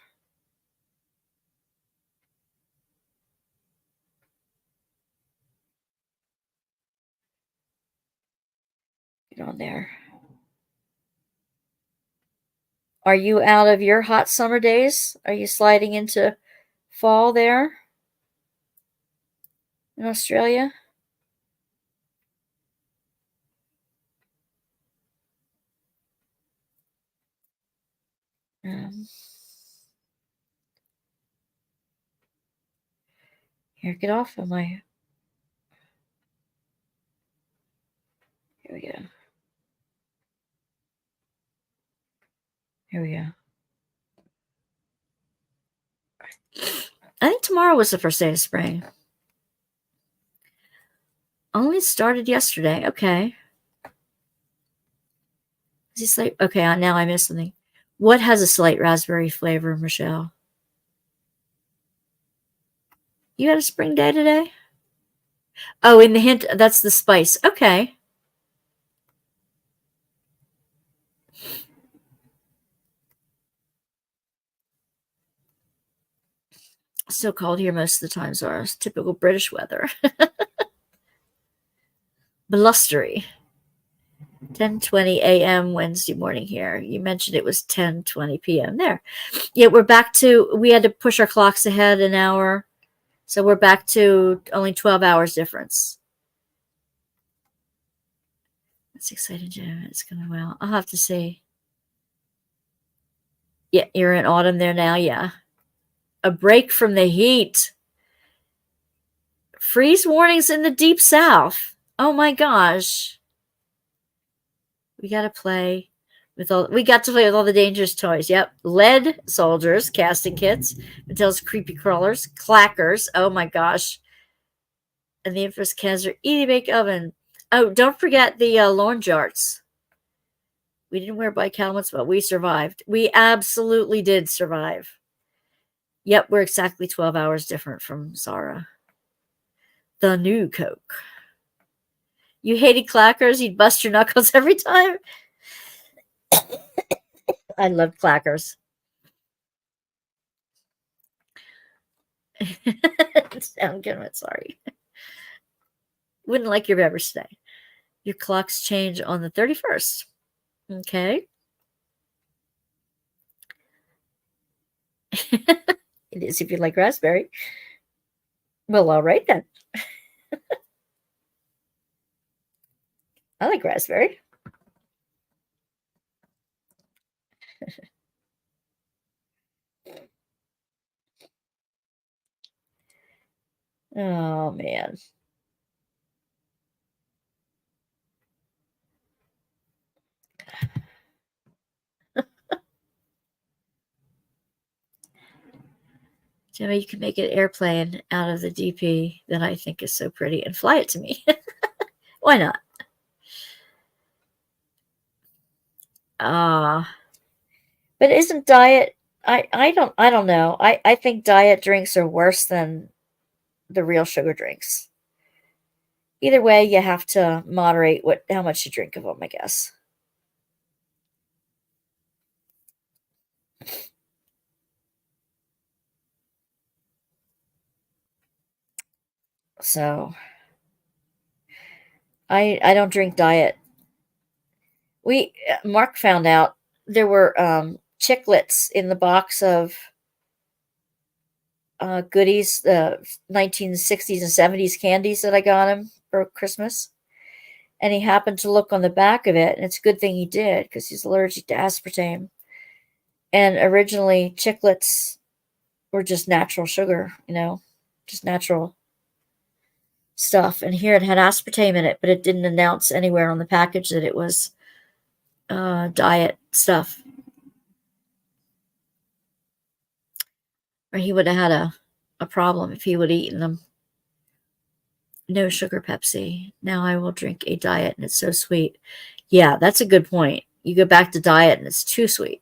Get on there. Are you out of your hot summer days? Are you sliding into fall there in Australia? Um, Here, get off of my. Here we go. Here we go. I think tomorrow was the first day of spring. Only started yesterday. Okay. Is he slate? Okay, now I missed something. What has a slight raspberry flavor, Michelle? You had a spring day today? Oh, in the hint, that's the spice. Okay. Still cold here most of the time, so it's typical British weather. Blustery. 10:20 a.m. Wednesday morning here. You mentioned it was 10:20 p.m. there. Yeah, we had to push our clocks ahead an hour. So we're back to only 12 hours difference. That's exciting, Jim. It's going well. I'll have to see. Yeah, you're in autumn there now. Yeah. A break from the heat. Freeze warnings in the deep south. Oh my gosh. We got to play with all the dangerous toys. Yep. Lead soldiers, casting kits, Mattel's creepy crawlers, clackers. Oh my gosh. And the infamous Kaiser Easy Bake Oven. Oh, don't forget the lawn jarts. We didn't wear bike helmets, but we survived. We absolutely did survive. Yep, we're exactly 12 hours different from Zara. The new Coke. You hated clackers? You'd bust your knuckles every time? I loved clackers. Sound good, sorry. Wouldn't like your beverage today. Your clocks change on the 31st. Okay. It is if you like raspberry. Well, all right then. I like raspberry. Oh, man. Jimmy, you can make an airplane out of the DP that I think is so pretty and fly it to me. Why not? But isn't diet? I don't know. I think diet drinks are worse than the real sugar drinks. Either way, you have to moderate how much you drink of them, I guess. So I don't drink diet. Mark found out there were chiclets in the box of goodies, the 1960s and 70s candies that I got him for Christmas. And he happened to look on the back of it, and it's a good thing he did because he's allergic to aspartame. And originally, chiclets were just natural sugar, just natural stuff. And here it had aspartame in it, but it didn't announce anywhere on the package that it was diet stuff. Or he would have had a problem if he would have eaten them. No sugar Pepsi. Now I will drink a diet, and it's so sweet. Yeah, that's a good point. You go back to diet, and it's too sweet.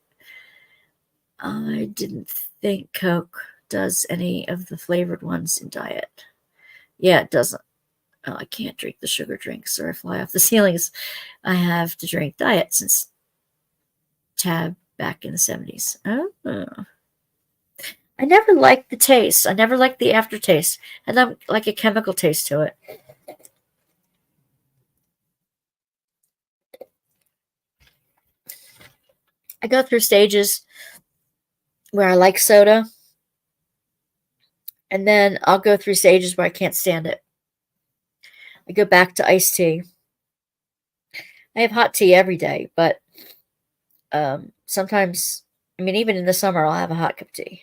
I didn't think Coke does any of the flavored ones in diet. Yeah, it doesn't. Oh, I can't drink the sugar drinks or I fly off the ceilings. I have to drink diet since Tab back in the 70s. Oh. I never liked the taste. I never liked the aftertaste. I had like a chemical taste to it. I go through stages where I like soda, and then I'll go through stages where I can't stand it. I go back to iced tea. I have hot tea every day, but sometimes, even in the summer, I'll have a hot cup of tea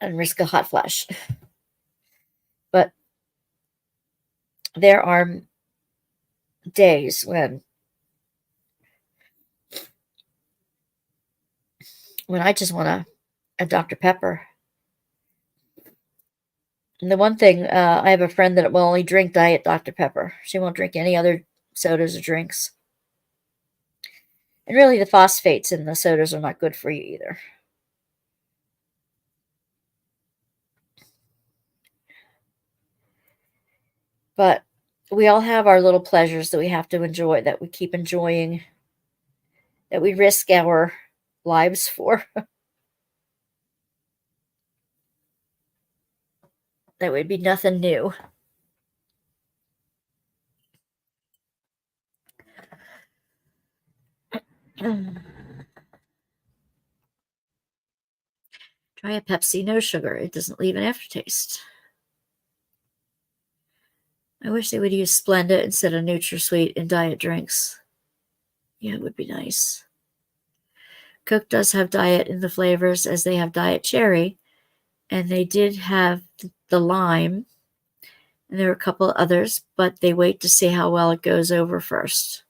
and risk a hot flash. But there are days when I just want a Dr. Pepper. And the one thing, I have a friend that will only drink Diet Dr. Pepper. She won't drink any other sodas or drinks. And really, the phosphates in the sodas are not good for you either. But we all have our little pleasures that we have to enjoy, that we keep enjoying, that we risk our lives for. That would be nothing new. Try a Pepsi, no sugar. It doesn't leave an aftertaste. I wish they would use Splenda instead of NutraSweet in diet drinks. Yeah, it would be nice. Coke does have diet in the flavors, as they have diet cherry, and they did have the lime, and there are a couple others, but they wait to see how well it goes over first.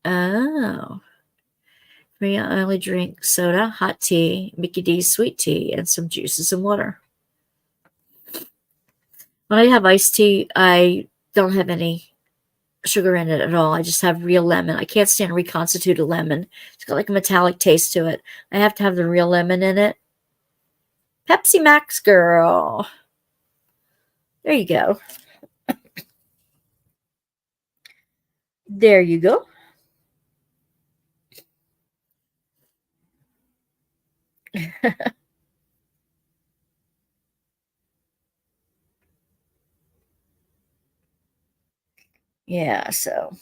Oh. For me, I only drink soda, hot tea, Mickey D's sweet tea, and some juices and water. When I have iced tea, I don't have any sugar in it at all. I just have real lemon. I can't stand reconstituted lemon. It's got like a metallic taste to it. I have to have the real lemon in it. Pepsi Max girl. There you go. There you go. Yeah, so.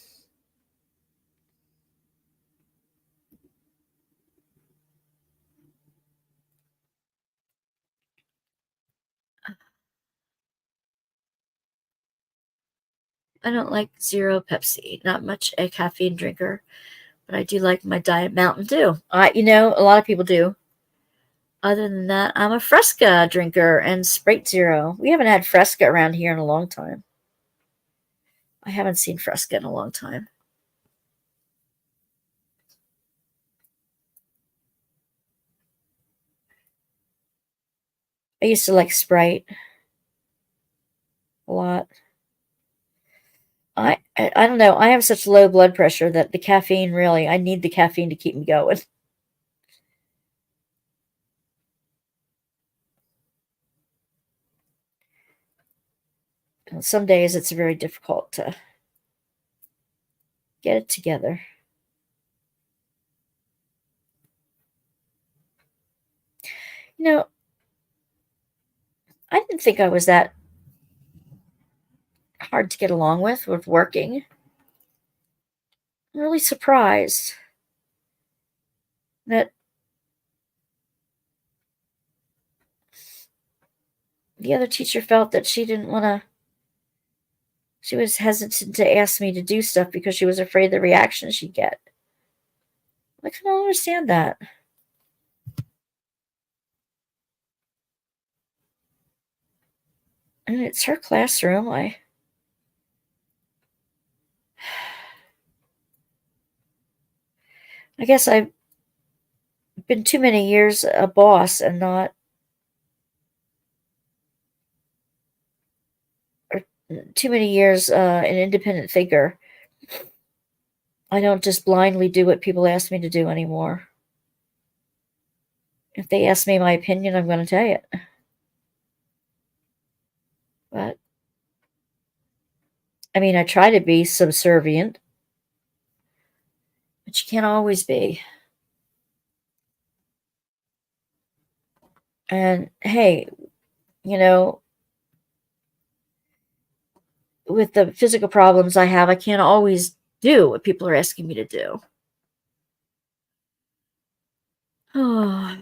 I don't like zero Pepsi. Not much a caffeine drinker, but I do like my Diet Mountain Dew. A lot of people do. Other than that, I'm a Fresca drinker and Sprite Zero. We haven't had Fresca around here in a long time. I haven't seen Fresca in a long time. I used to like Sprite a lot. I don't know. I have such low blood pressure that the caffeine really, I need the caffeine to keep me going. And some days it's very difficult to get it together. You know, I didn't think I was that hard to get along with working. I'm really surprised that the other teacher felt that she didn't want to, she was hesitant to ask me to do stuff because she was afraid the reaction she'd get. I don't understand that. And it's her classroom. I guess I've been too many years a boss and not, or too many years an independent thinker. I don't just blindly do what people ask me to do anymore. If they ask me my opinion, I'm going to tell you. But, I mean, I try to be subservient, but you can't always be. And hey, you know, with the physical problems I have, I can't always do what people are asking me to do. Oh,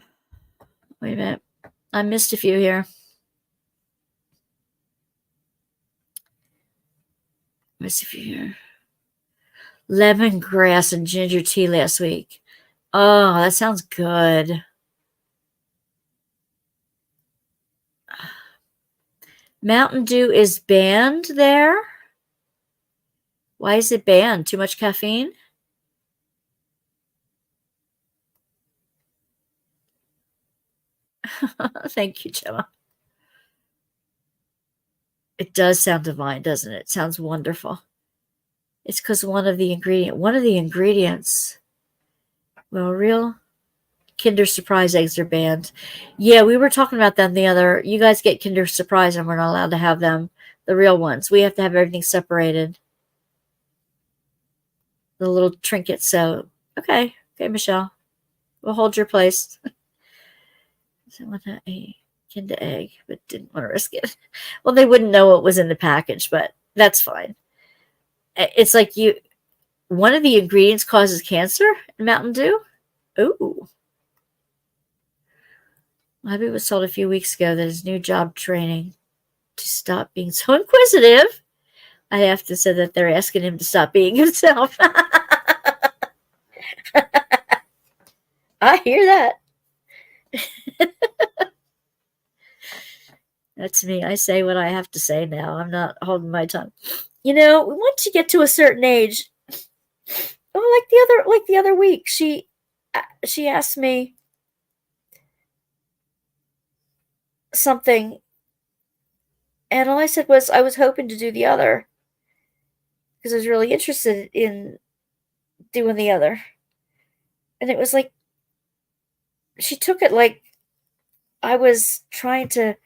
wait a minute. I missed a few here. Missed a few here. Lemongrass and ginger tea last week. Oh, that sounds good. Mountain Dew is banned there? Why is it banned? Too much caffeine? Thank you, Gemma. It does sound divine, doesn't it? It sounds wonderful. It's because one of the ingredients, well, real Kinder Surprise eggs are banned. Yeah, we were talking about them you guys get Kinder Surprise and we're not allowed to have them, the real ones. We have to have everything separated. The little trinkets. So, okay, Michelle. We'll hold your place. I want a Kinder egg, but didn't want to risk it. Well, they wouldn't know what was in the package, but that's fine. It's like one of the ingredients causes cancer in Mountain Dew. Ooh. Hubby was told a few weeks ago that his new job training to stop being so inquisitive. I have to say that they're asking him to stop being himself. I hear that. That's me. I say what I have to say now. I'm not holding my tongue. Once you get to a certain age, like the other week, she asked me something, and all I said was I was hoping to do the other because I was really interested in doing the other. And it was like she took it like I was trying to,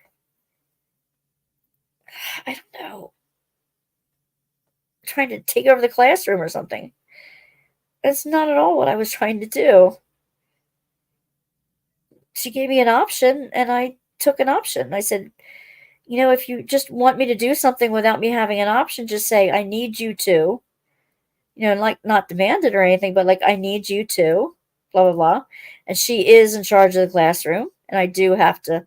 I don't know, trying to take over the classroom or something. That's not at all what I was trying to do. She gave me an option, and I took an option. I said, if you just want me to do something without me having an option, just say, I need you to, like not demand it or anything, but like, I need you to, blah, blah, blah. And she is in charge of the classroom, and I do have to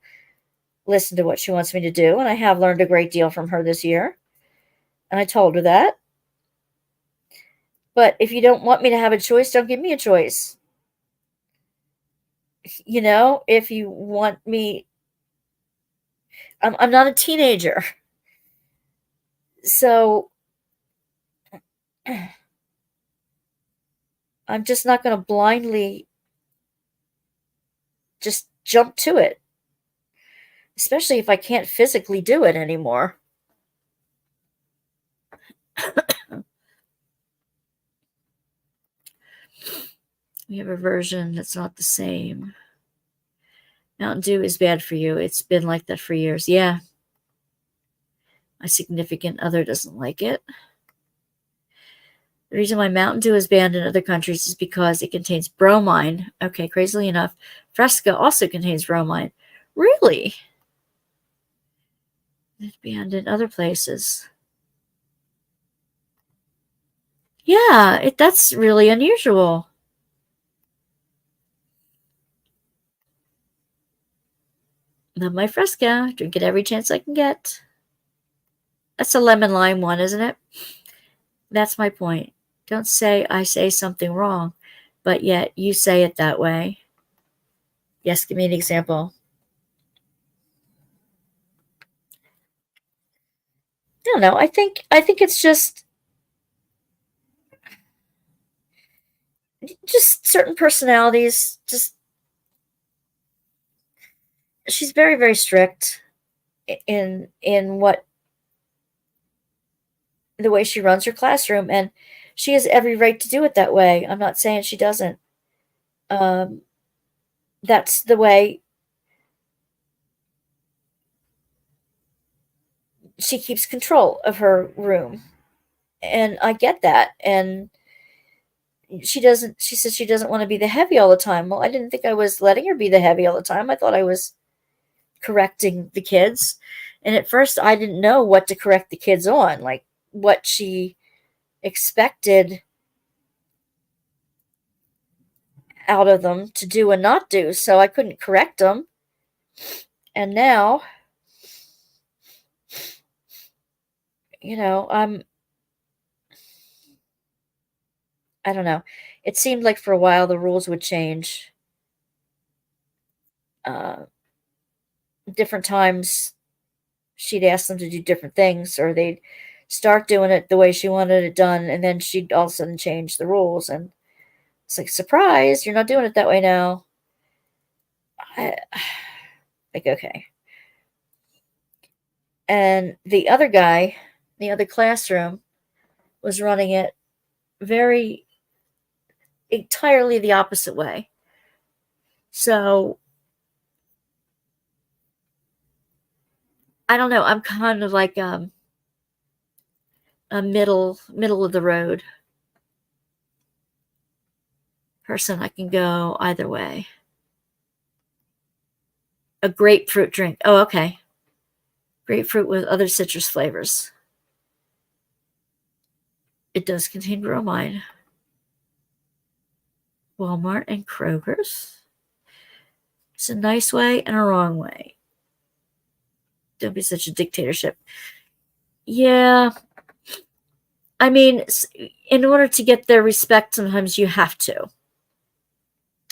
listen to what she wants me to do. And I have learned a great deal from her this year. And I told her that. But if you don't want me to have a choice, don't give me a choice. If you want me, I'm not a teenager. So I'm just not going to blindly just jump to it. especially if I can't physically do it anymore. We have a version that's not the same. Mountain Dew is bad for you. It's been like that for years. Yeah. My significant other doesn't like it. The reason why Mountain Dew is banned in other countries is because it contains bromine. Okay, crazily enough, Fresca also contains bromine. Really? It's banned in other places. Yeah, that's really unusual. Not my Fresca. Drink it every chance I can get. That's a lemon lime one, isn't it? That's my point. Don't say I say something wrong, but yet you say it that way. Yes, give me an example. I don't know. I think it's just certain personalities. Just she's very, very strict in what the way she runs her classroom, and she has every right to do it that way. I'm not saying she doesn't. Um, that's the way she keeps control of her room, and I get that. And she doesn't. She says she doesn't want to be the heavy all the time. Well, I didn't think I was letting her be the heavy all the time. I thought I was correcting the kids, and at first I didn't know what to correct the kids on, like what she expected out of them to do and not do, so I couldn't correct them. And now, I don't know. It seemed like for a while the rules would change. Uh, Different times she'd ask them to do different things, or they'd start doing it the way she wanted it done, and then she'd all of a sudden change the rules. And it's like, surprise, you're not doing it that way now. I, like, okay. And the other guy, the other classroom, was running it very entirely the opposite way. So I don't know. I'm kind of like a middle of the road person. I can go either way. A grapefruit drink. Oh, okay. Grapefruit with other citrus flavors. It does contain bromine. Walmart and Kroger's. It's a nice way and a wrong way. Don't be such a dictatorship. Yeah. I mean, in order to get their respect, sometimes you have to.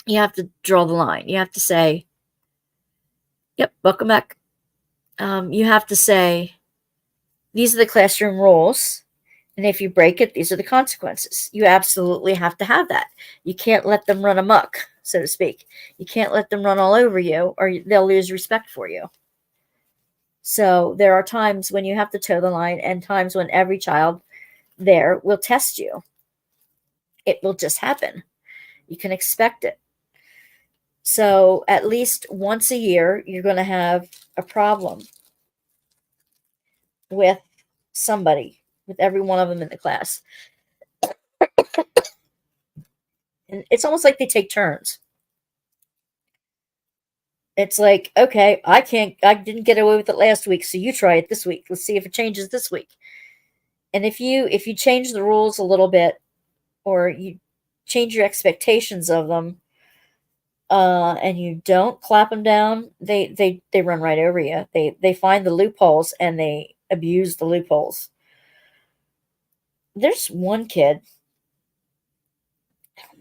You have to draw the line. You have to say, yep, welcome back. You have to say, these are the classroom rules. And if you break it, these are the consequences. You absolutely have to have that. You can't let them run amok, so to speak. You can't let them run all over you, or they'll lose respect for you. So there are times when you have to toe the line, and times when every child there will test you. It will just happen. You can expect it. So at least once a year, you're going to have a problem with somebody, with every one of them in the class. And it's almost like they take turns. It's like, okay, I didn't get away with it last week, so you try it this week. Let's see if it changes this week. And if you change the rules a little bit, or you change your expectations of them, and you don't clap them down, they run right over you. They find the loopholes and they abuse the loopholes. There's one kid.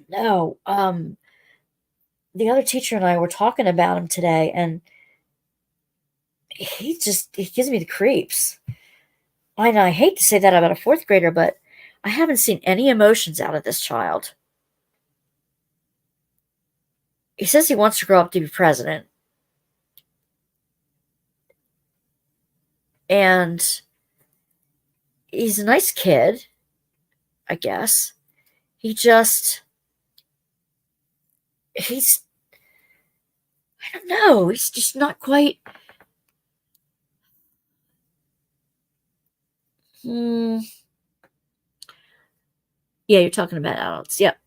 No, the other teacher and I were talking about him today, and he gives me the creeps. I hate to say that about a fourth grader, but I haven't seen any emotions out of this child. He says he wants to grow up to be president. And he's a nice kid, I guess. He's, I don't know, he's just not quite, yeah, you're talking about adults. Yep.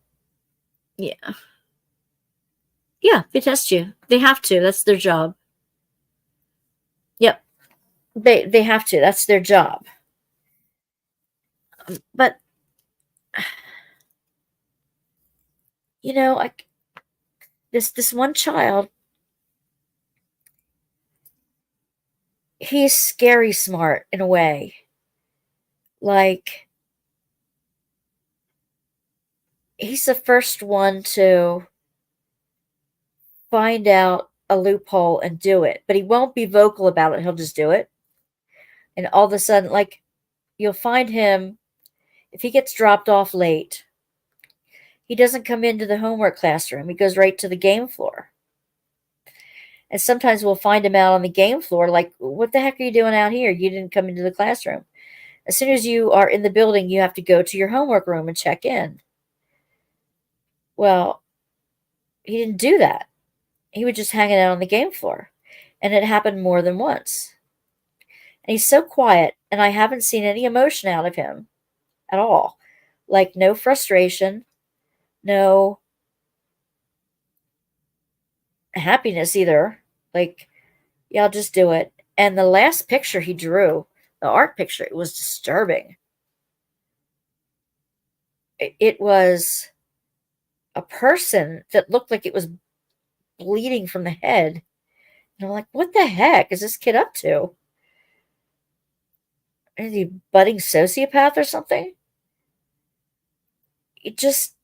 Yeah. Yeah, they test you. They have to. That's their job. Yep. They have to. That's their job. But like this one child, he's scary smart in a way. Like, he's the first one to find out a loophole and do it, but he won't be vocal about it. He'll just do it. And all of a sudden, like, you'll find him, if he gets dropped off late, he doesn't come into the homework classroom. He goes right to the game floor. And sometimes we'll find him out on the game floor, like, what the heck are you doing out here? You didn't come into the classroom. As soon as you are in the building, you have to go to your homework room and check in. Well, he didn't do that. He was just hanging out on the game floor. And it happened more than once. And he's so quiet, and I haven't seen any emotion out of him at all. Like, no frustration, no happiness either. Like, yeah, I'll just do it. And the last picture he drew, the art picture, it was disturbing. It was a person that looked like it was bleeding from the head. And I'm like, what the heck is this kid up to? Is he budding sociopath or something? It just,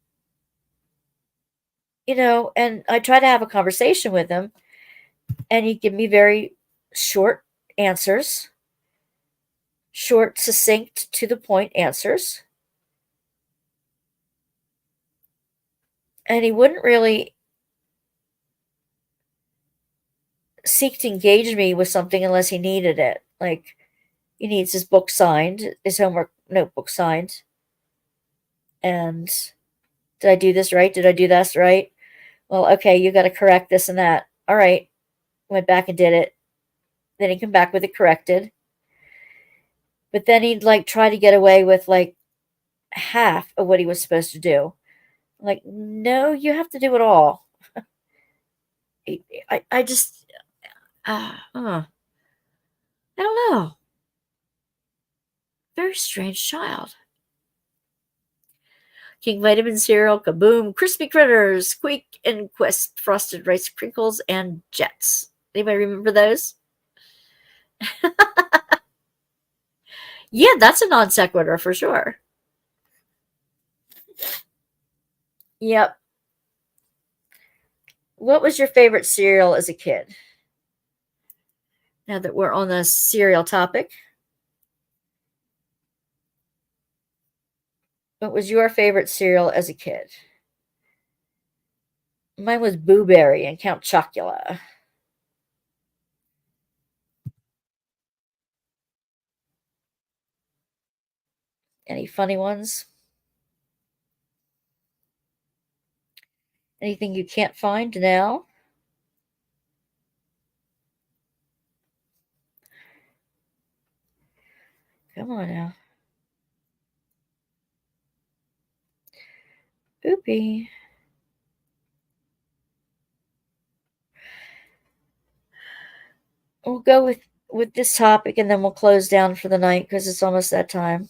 and I try to have a conversation with him, and he'd give me very short answers, short, succinct, to the point answers. And he wouldn't really seek to engage me with something unless he needed it. Like, he needs his book signed, his homework notebook signed. And did I do this right? Did I do this right? Well, okay, you got to correct this and that. All right. Went back and did it. Then he'd come back with it corrected. But then he'd like try to get away with like half of what he was supposed to do. Like, no, you have to do it all. I just, I don't know. Very strange child. King Vitamin cereal, Kaboom, Crispy Critters, Squeak and Quest, Frosted Rice Crinkles, and Jets. Anybody remember those? Yeah, that's a non sequitur for sure. Yep. What was your favorite cereal as a kid? Now that we're on the cereal topic, what was your favorite cereal as a kid? Mine was Boo Berry and Count Chocula. Any funny ones? Anything you can't find now? Come on now. Oopie. We'll go with this topic and then we'll close down for the night because it's almost that time.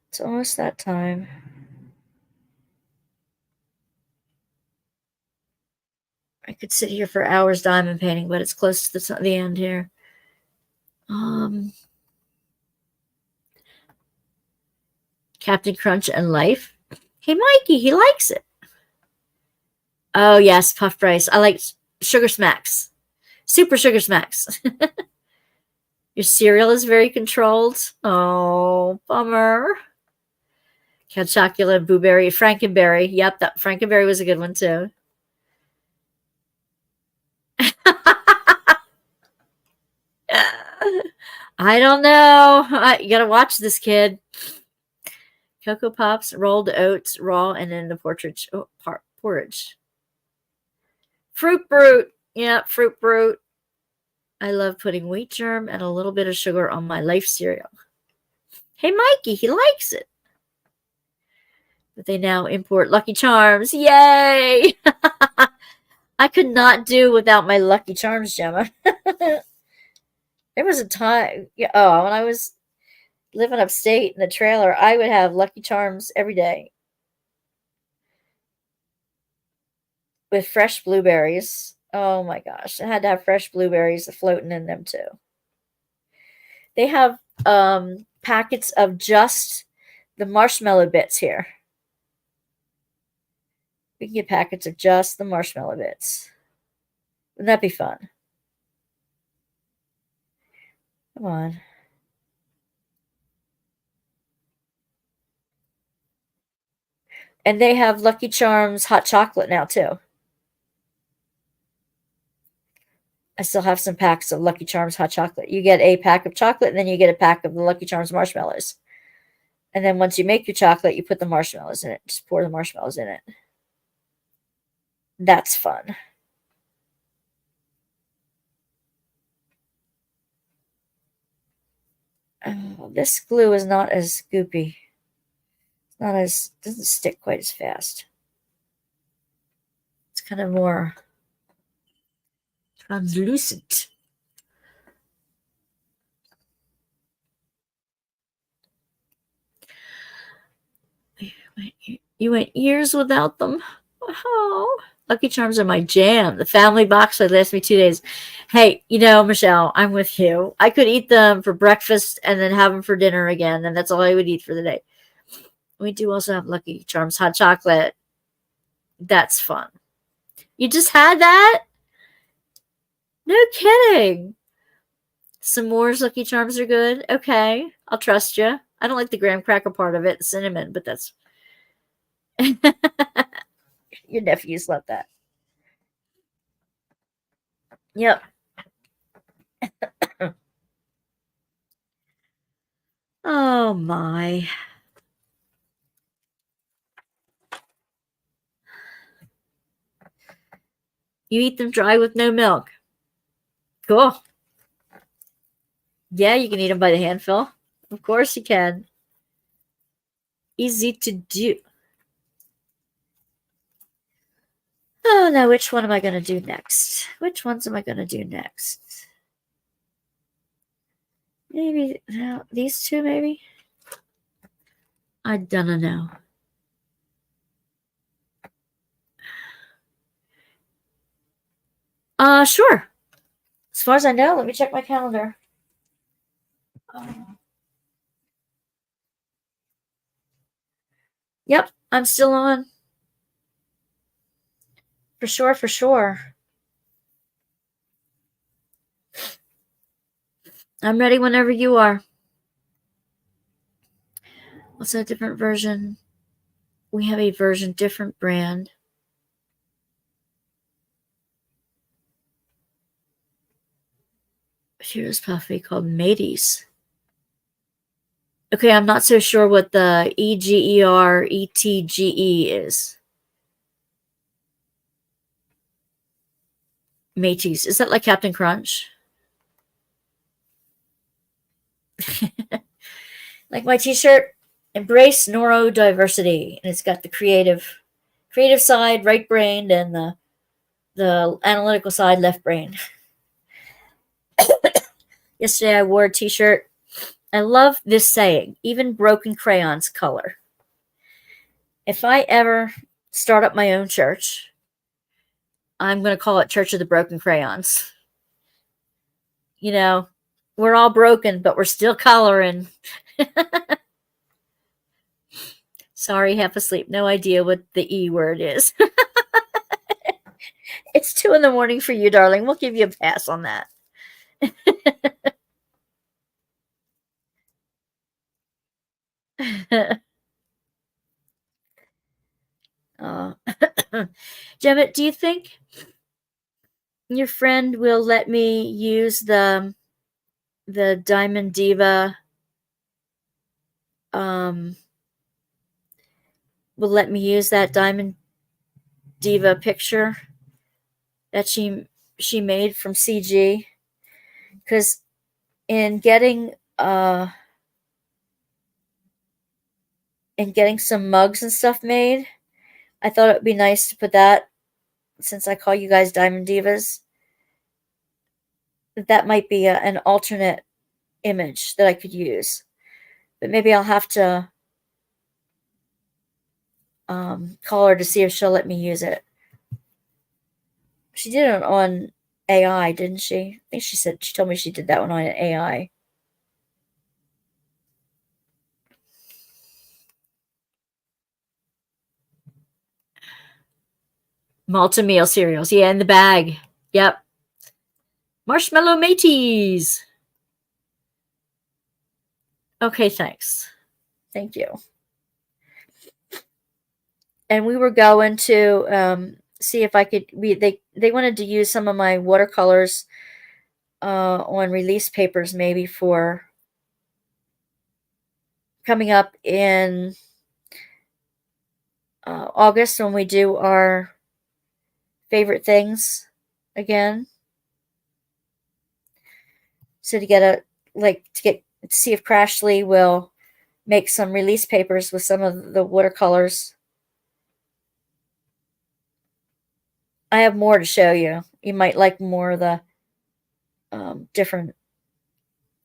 It's almost that time. I could sit here for hours diamond painting, but it's close to the end here. Captain Crunch and Life. Hey, Mikey, he likes it. Oh, yes, puffed rice. I like Sugar Smacks. Super Sugar Smacks. Your cereal is very controlled. Oh, bummer. Count Chocula, Boo Berry, Frankenberry. Yep, that Frankenberry was a good one, too. I don't know. You gotta watch this, kid. Cocoa Pops, rolled oats, raw, and then the porridge. Fruit Brute. Yeah, Fruit Brute. I love putting wheat germ and a little bit of sugar on my Life cereal. Hey, Mikey, he likes it. But they now import Lucky Charms. Yay! I could not do without my Lucky Charms, Gemma. There was a time, when I was living upstate in the trailer, I would have Lucky Charms every day with fresh blueberries. Oh my gosh, I had to have fresh blueberries floating in them too. They have packets of just the marshmallow bits here. We can get packets of just the marshmallow bits. Wouldn't that be fun? Come on. And they have Lucky Charms hot chocolate now too. I still have some packs of Lucky Charms hot chocolate. You get a pack of chocolate, and then you get a pack of the Lucky Charms marshmallows. And then once you make your chocolate, you put the marshmallows in it. Just pour the marshmallows in it. That's fun. Oh, this glue is not as goopy. It's doesn't stick quite as fast. It's kind of more translucent. You went years without them. Oh, Lucky Charms are my jam. The family box would last me 2 days. Hey, Michelle, I'm with you. I could eat them for breakfast and then have them for dinner again, and that's all I would eat for the day. We do also have Lucky Charms hot chocolate. That's fun. You just had that? No kidding. S'mores Lucky Charms are good. Okay, I'll trust you. I don't like the graham cracker part of it, cinnamon, but that's... Your nephews love that. Yep. Oh, my. You eat them dry with no milk. Cool. Yeah, you can eat them by the handful. Of course you can. Easy to do. Oh, now which one am I going to do next? Which ones am I going to do next? Maybe these two, maybe? I don't know. Sure. As far as I know, let me check my calendar. Yep, I'm still on. For sure. I'm ready whenever you are. What's a different version? We have a version, different brand. Here's Puffy called Mateys. Okay, I'm not so sure what the EGERETGE is. Mateys. Is that like Captain Crunch? Like my t-shirt, embrace neurodiversity, and it's got the creative side, right brain, and the analytical side, left brain. Yesterday I wore a t-shirt. I love this saying, even broken crayons color. If I ever start up my own church, I'm going to call it Church of the Broken Crayons. We're all broken, but we're still coloring. Sorry, half asleep. No idea what the E word is. It's 2 a.m. for you, darling. We'll give you a pass on that. Gemma, do you think your friend will let me use the the Diamond Diva will let me use that Diamond Diva picture that she made from CG, because in getting some mugs and stuff made, I thought it would be nice to put that, since I call you guys Diamond Divas, that might be an alternate image that I could use. But maybe I'll have to call her to see if she'll let me use it. She did it on AI, didn't she? I think she told me she did that one on AI. Malta meal cereals. Yeah, in the bag. Yep. Marshmallow mateys. Okay, thanks. Thank you. And we were going to see if I could. They wanted to use some of my watercolors on release papers, maybe for coming up in August, when we do our favorite things again. So to see if Crashly will make some release papers with some of the watercolors. I have more to show you. You might like more of the different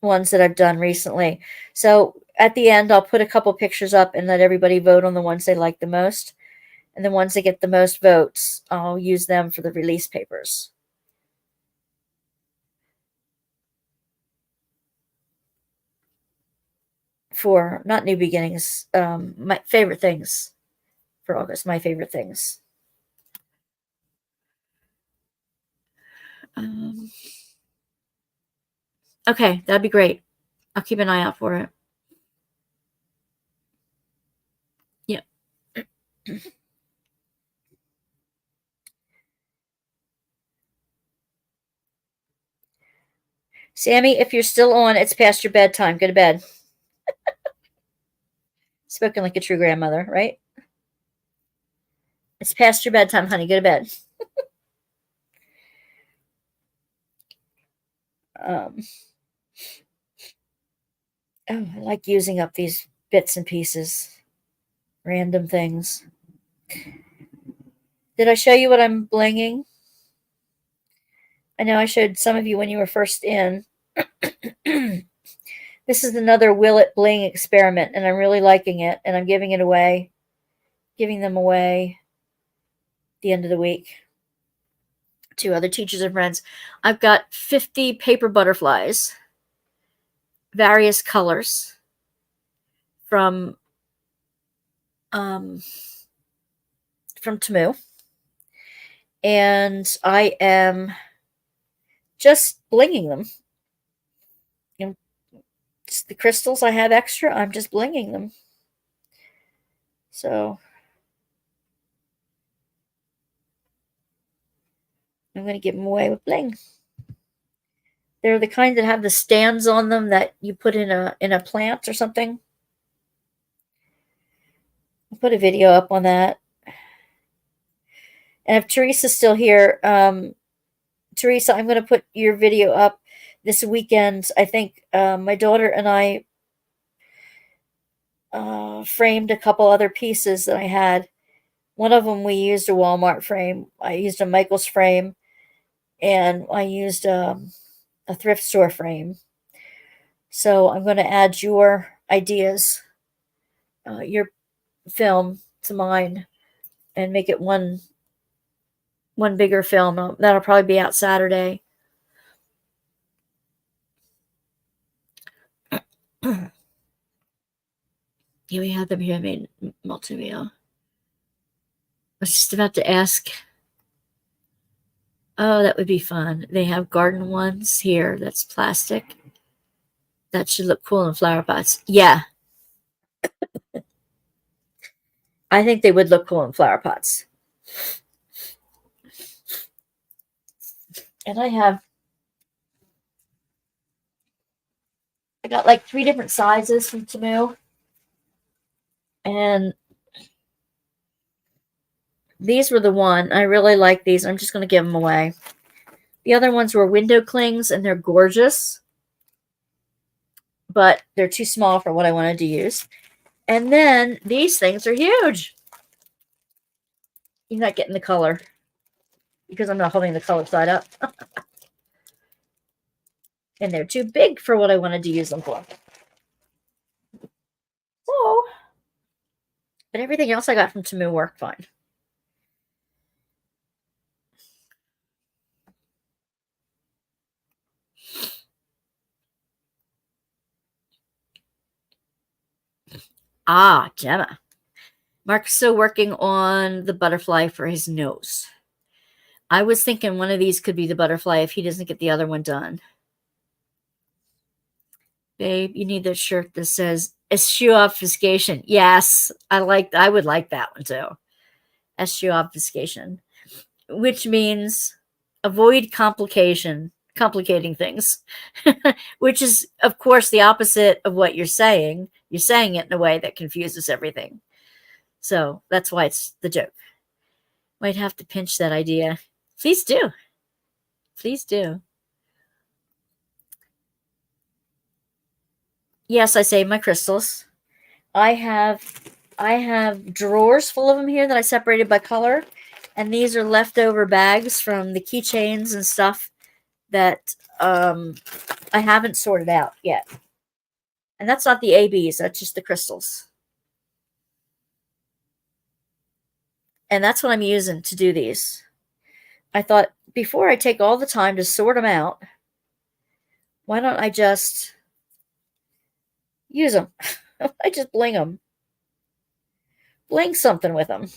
ones that I've done recently. So at the end, I'll put a couple pictures up and let everybody vote on the ones they like the most. And the ones that get the most votes, I'll use them for the release papers. For not new beginnings, my favorite things for August, my favorite things. Okay, that'd be great. I'll keep an eye out for it. Yep. Sammy, if you're still on, it's past your bedtime. Go to bed. Spoken like a true grandmother, right? It's past your bedtime, honey. Go to bed. Oh, I like using up these bits and pieces, random things. Did I show you what I'm blinging? I know I showed some of you when you were first in. This is another Will It Bling experiment, and I'm really liking it, and I'm giving them away the end of the week to other teachers and friends. I've got 50 paper butterflies, various colors, from Temu, and I am just blinging them. The crystals I have extra, I'm just blinging them. So I'm going to give them away with bling. They're the kind that have the stands on them that you put in a plant or something. I'll put a video up on that. And if Teresa's still here, Teresa, I'm going to put your video up this weekend. I think my daughter and I framed a couple other pieces that I had. One of them we used a Walmart frame. I used a Michael's frame, and I used a thrift store frame. So I'm going to add your ideas, your film, to mine, and make it one bigger film. That'll probably be out Saturday. Yeah, we have them here. I made multimedia. I was just about to ask. Oh, that would be fun. They have garden ones here. That's plastic. That should look cool in flower pots. Yeah. I think they would look cool in flower pots. And I have I got like 3 different sizes from Temu. And these were the one. I really like these. I'm just going to give them away. The other ones were window clings, and they're gorgeous. But they're too small for what I wanted to use. And then these things are huge. You're not getting the color because I'm not holding the color side up. And they're too big for what I wanted to use them for. So, but everything else I got from Temu worked fine. Ah, Gemma. Mark's still working on the butterfly for his nose. I was thinking one of these could be the butterfly if he doesn't get the other one done. Babe, you need that shirt that says eschew obfuscation. Yes, I would like that one too. Eschew obfuscation, which means avoid complicating things, which is, of course, the opposite of what you're saying. You're saying it in a way that confuses everything. So that's why it's the joke. Might have to pinch that idea. Please do. Please do. Yes, I save my crystals. I have drawers full of them here that I separated by color. And these are leftover bags from the keychains and stuff that I haven't sorted out yet. And that's not the ABs, that's just the crystals. And that's what I'm using to do these. I thought, before I take all the time to sort them out, why don't I just use them? I just bling them. Bling something with them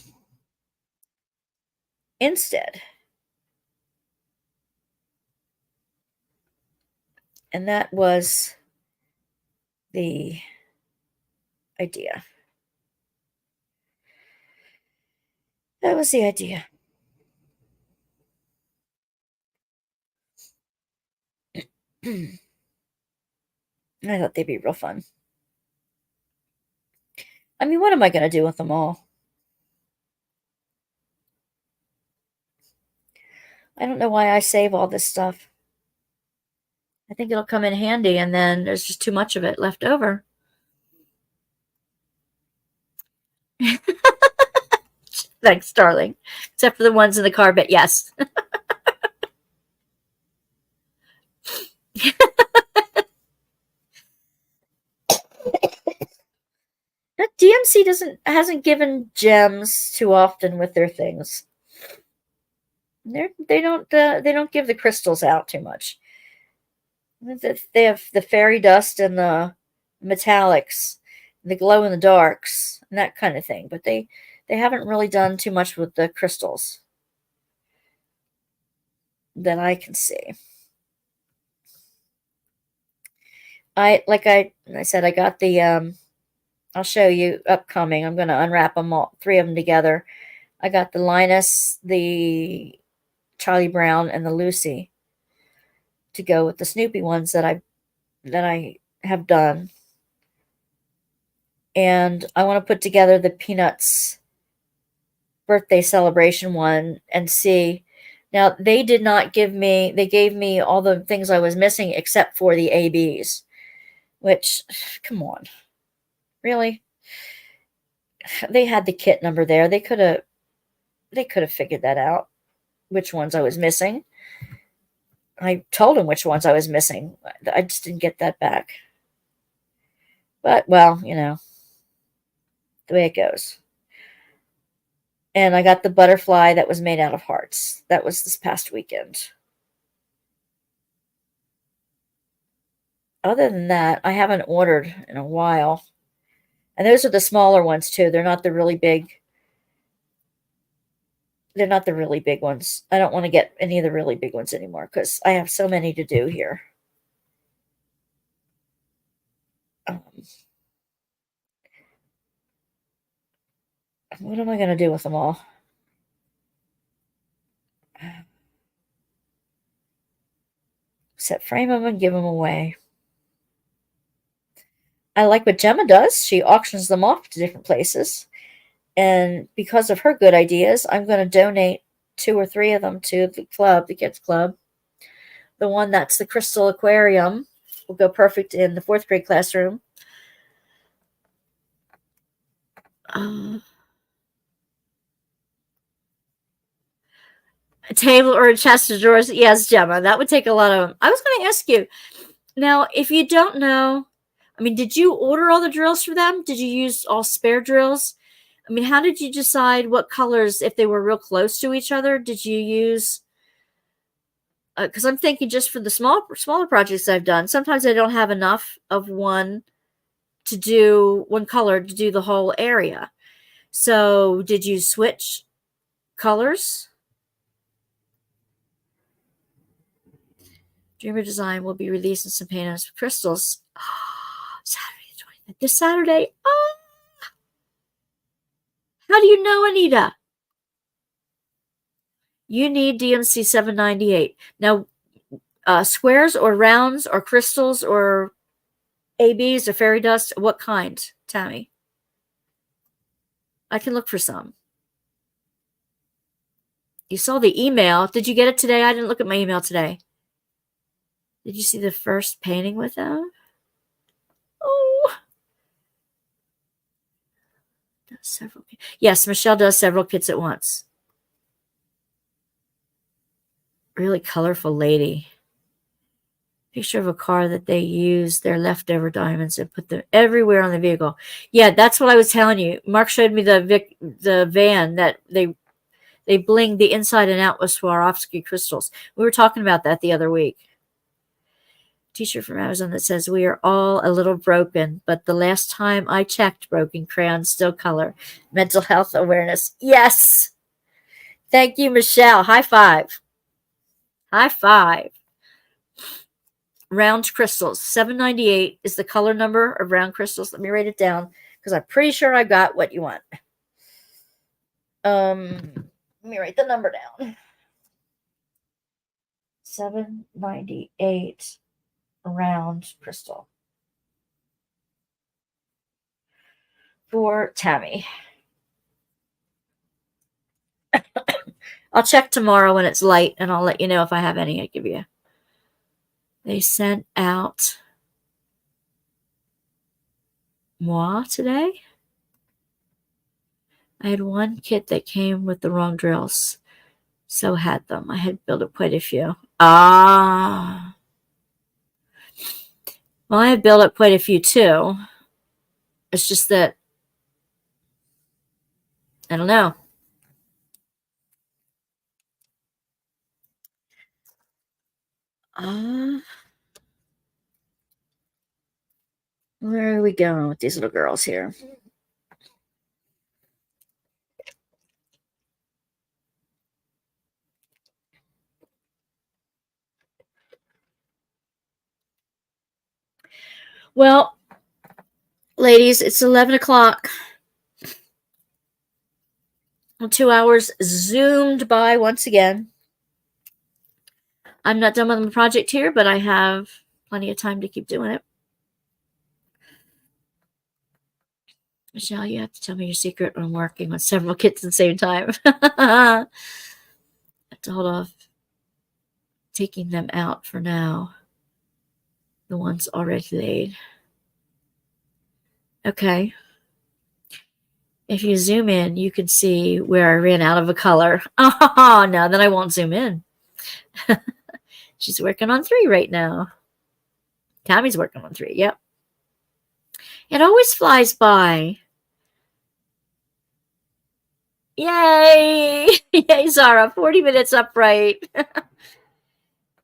instead. And that was the idea. That was the idea. I thought they'd be real fun. I mean, what am I going to do with them all? I don't know why I save all this stuff. I think it'll come in handy, and then there's just too much of it left over. Thanks, darling. Except for the ones in the car, but yes. DMC hasn't given gems too often with their things. They don't give the crystals out too much. They have the fairy dust and the metallics, the glow in the darks, and that kind of thing. But they haven't really done too much with the crystals that I can see. I said, I got the I'll show you upcoming. I'm going to unwrap them all, 3 of them together. I got the Linus, the Charlie Brown, and the Lucy to go with the Snoopy ones that I have done. And I want to put together the Peanuts birthday celebration one and see. Now, they did not give me, they gave me all the things I was missing except for the ABs, which, come on. Really? They had the kit number there. They could have figured that out, which ones I was missing. I told them which ones I was missing. I just didn't get that back. But, well, you know, the way it goes. And I got the butterfly that was made out of hearts. That was this past weekend. Other than that, I haven't ordered in a while. And those are the smaller ones, too. They're not the really big. They're not the really big ones. I don't want to get any of the really big ones anymore because I have so many to do here. What am I going to do with them all? Set frame them and give them away. I like what Gemma does. She auctions them off to different places. And because of her good ideas, I'm going to donate 2 or 3 of them to the club, the kids club. The one that's the crystal aquarium will go perfect in the 4th grade classroom. A table or a chest of drawers. Yes, Gemma, that would take a lot of them. I was going to ask you, now, if you don't know, I mean, did you order all the drills for them? Did you use all spare drills? I mean, how did you decide what colors, if they were real close to each other? Did you use, because I'm thinking just for the smaller projects I've done, sometimes I don't have enough of one color to do the whole area. So did you switch colors? Dreamer Design will be releasing some paintings with crystals. Oh, Saturday the 20th. This Saturday. Oh, how do you know, Anita? You need DMC 798. Now, squares or rounds or crystals or ABs or fairy dust? What kind, Tammy? I can look for some. You saw the email. Did you get it today? I didn't look at my email today. Did you see the first painting with them? Oh. Several. Yes, Michelle does several kits at once. Really colorful lady. Picture of a car that they use their leftover diamonds and put them everywhere on the vehicle. Yeah, that's what I was telling you. Mark showed me the van that they blinged the inside and out with Swarovski crystals. We were talking about that the other week. T-shirt from Amazon that says, "We are all a little broken, but the last time I checked, broken crayons still color." Mental health awareness. Yes. Thank you, Michelle. High five. High five. Round crystals. 798 is the color number of round crystals. Let me write it down because I'm pretty sure I got what you want. Let me write the number down. 798 round crystal. For Tammy. I'll check tomorrow when it's light and I'll let you know if I have any I give you. They sent out moi today. I had one kit that came with the wrong drills. So had them. I had built up quite a few. Ah. Well, I have built up quite a few too. It's just that I don't know. Where are we going with these little girls here? Well, ladies, it's 11 o'clock. 2 hours zoomed by once again. I'm not done with my project here, but I have plenty of time to keep doing it. Michelle, you have to tell me your secret on working on several kits at the same time. I have to hold off taking them out for now. The ones already laid. Okay. If you zoom in, you can see where I ran out of a color. Oh, no, then I won't zoom in. She's working on 3 right now. Tammy's working on 3. Yep. It always flies by. Yay! Yay, Zara. 40 minutes upright.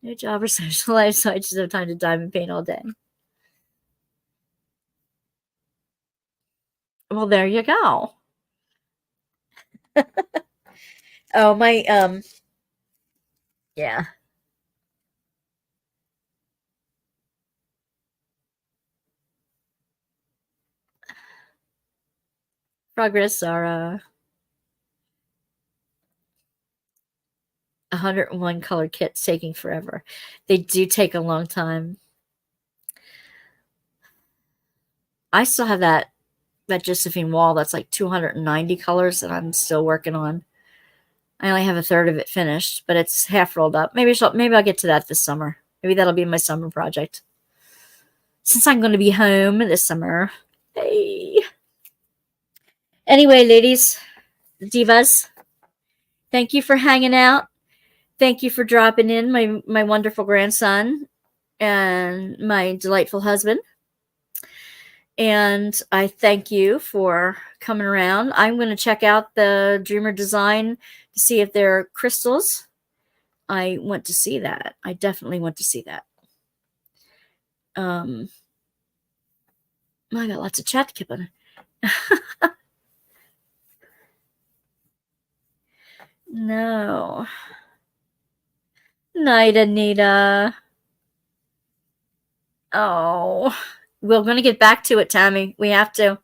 No job or social life, so I just have time to diamond paint all day. Well, there you go. Oh, my, yeah. Progress, Zara. 101 color kits taking forever. They do take a long time. I still have that Josephine wall that's like 290 colors that I'm still working on. I only have a third of it finished, but it's half rolled up. Maybe I'll get to that this summer. Maybe that'll be my summer project. Since I'm going to be home this summer. Hey. Anyway, ladies, divas, thank you for hanging out. Thank you for dropping in, my wonderful grandson and my delightful husband. And I thank you for coming around. I'm going to check out the Dreamer Design to see if there are crystals. I want to see that. I definitely want to see that. I got lots of chat to keep on. No. Night, Anita. Oh, we're going to get back to it, Tammy. We have to.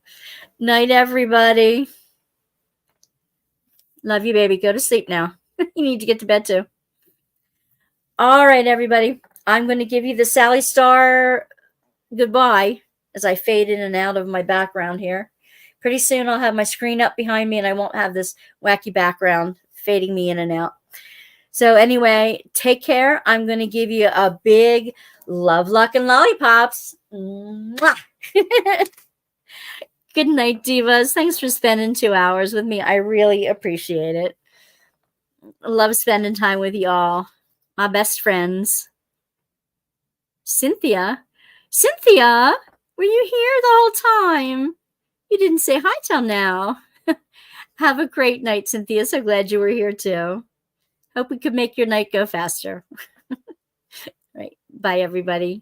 Night, everybody. Love you, baby. Go to sleep now. You need to get to bed, too. All right, everybody. I'm going to give you the Sally Star goodbye as I fade in and out of my background here. Pretty soon I'll have my screen up behind me and I won't have this wacky background fading me in and out. So anyway, take care. I'm going to give you a big love, luck, and lollipops. Mwah. Good night, divas. Thanks for spending 2 hours with me. I really appreciate it. Love spending time with y'all. My best friends. Cynthia? Cynthia? Were you here the whole time? You didn't say hi till now. Have a great night, Cynthia. So glad you were here too. Hope we could make your night go faster. Right. Bye, everybody.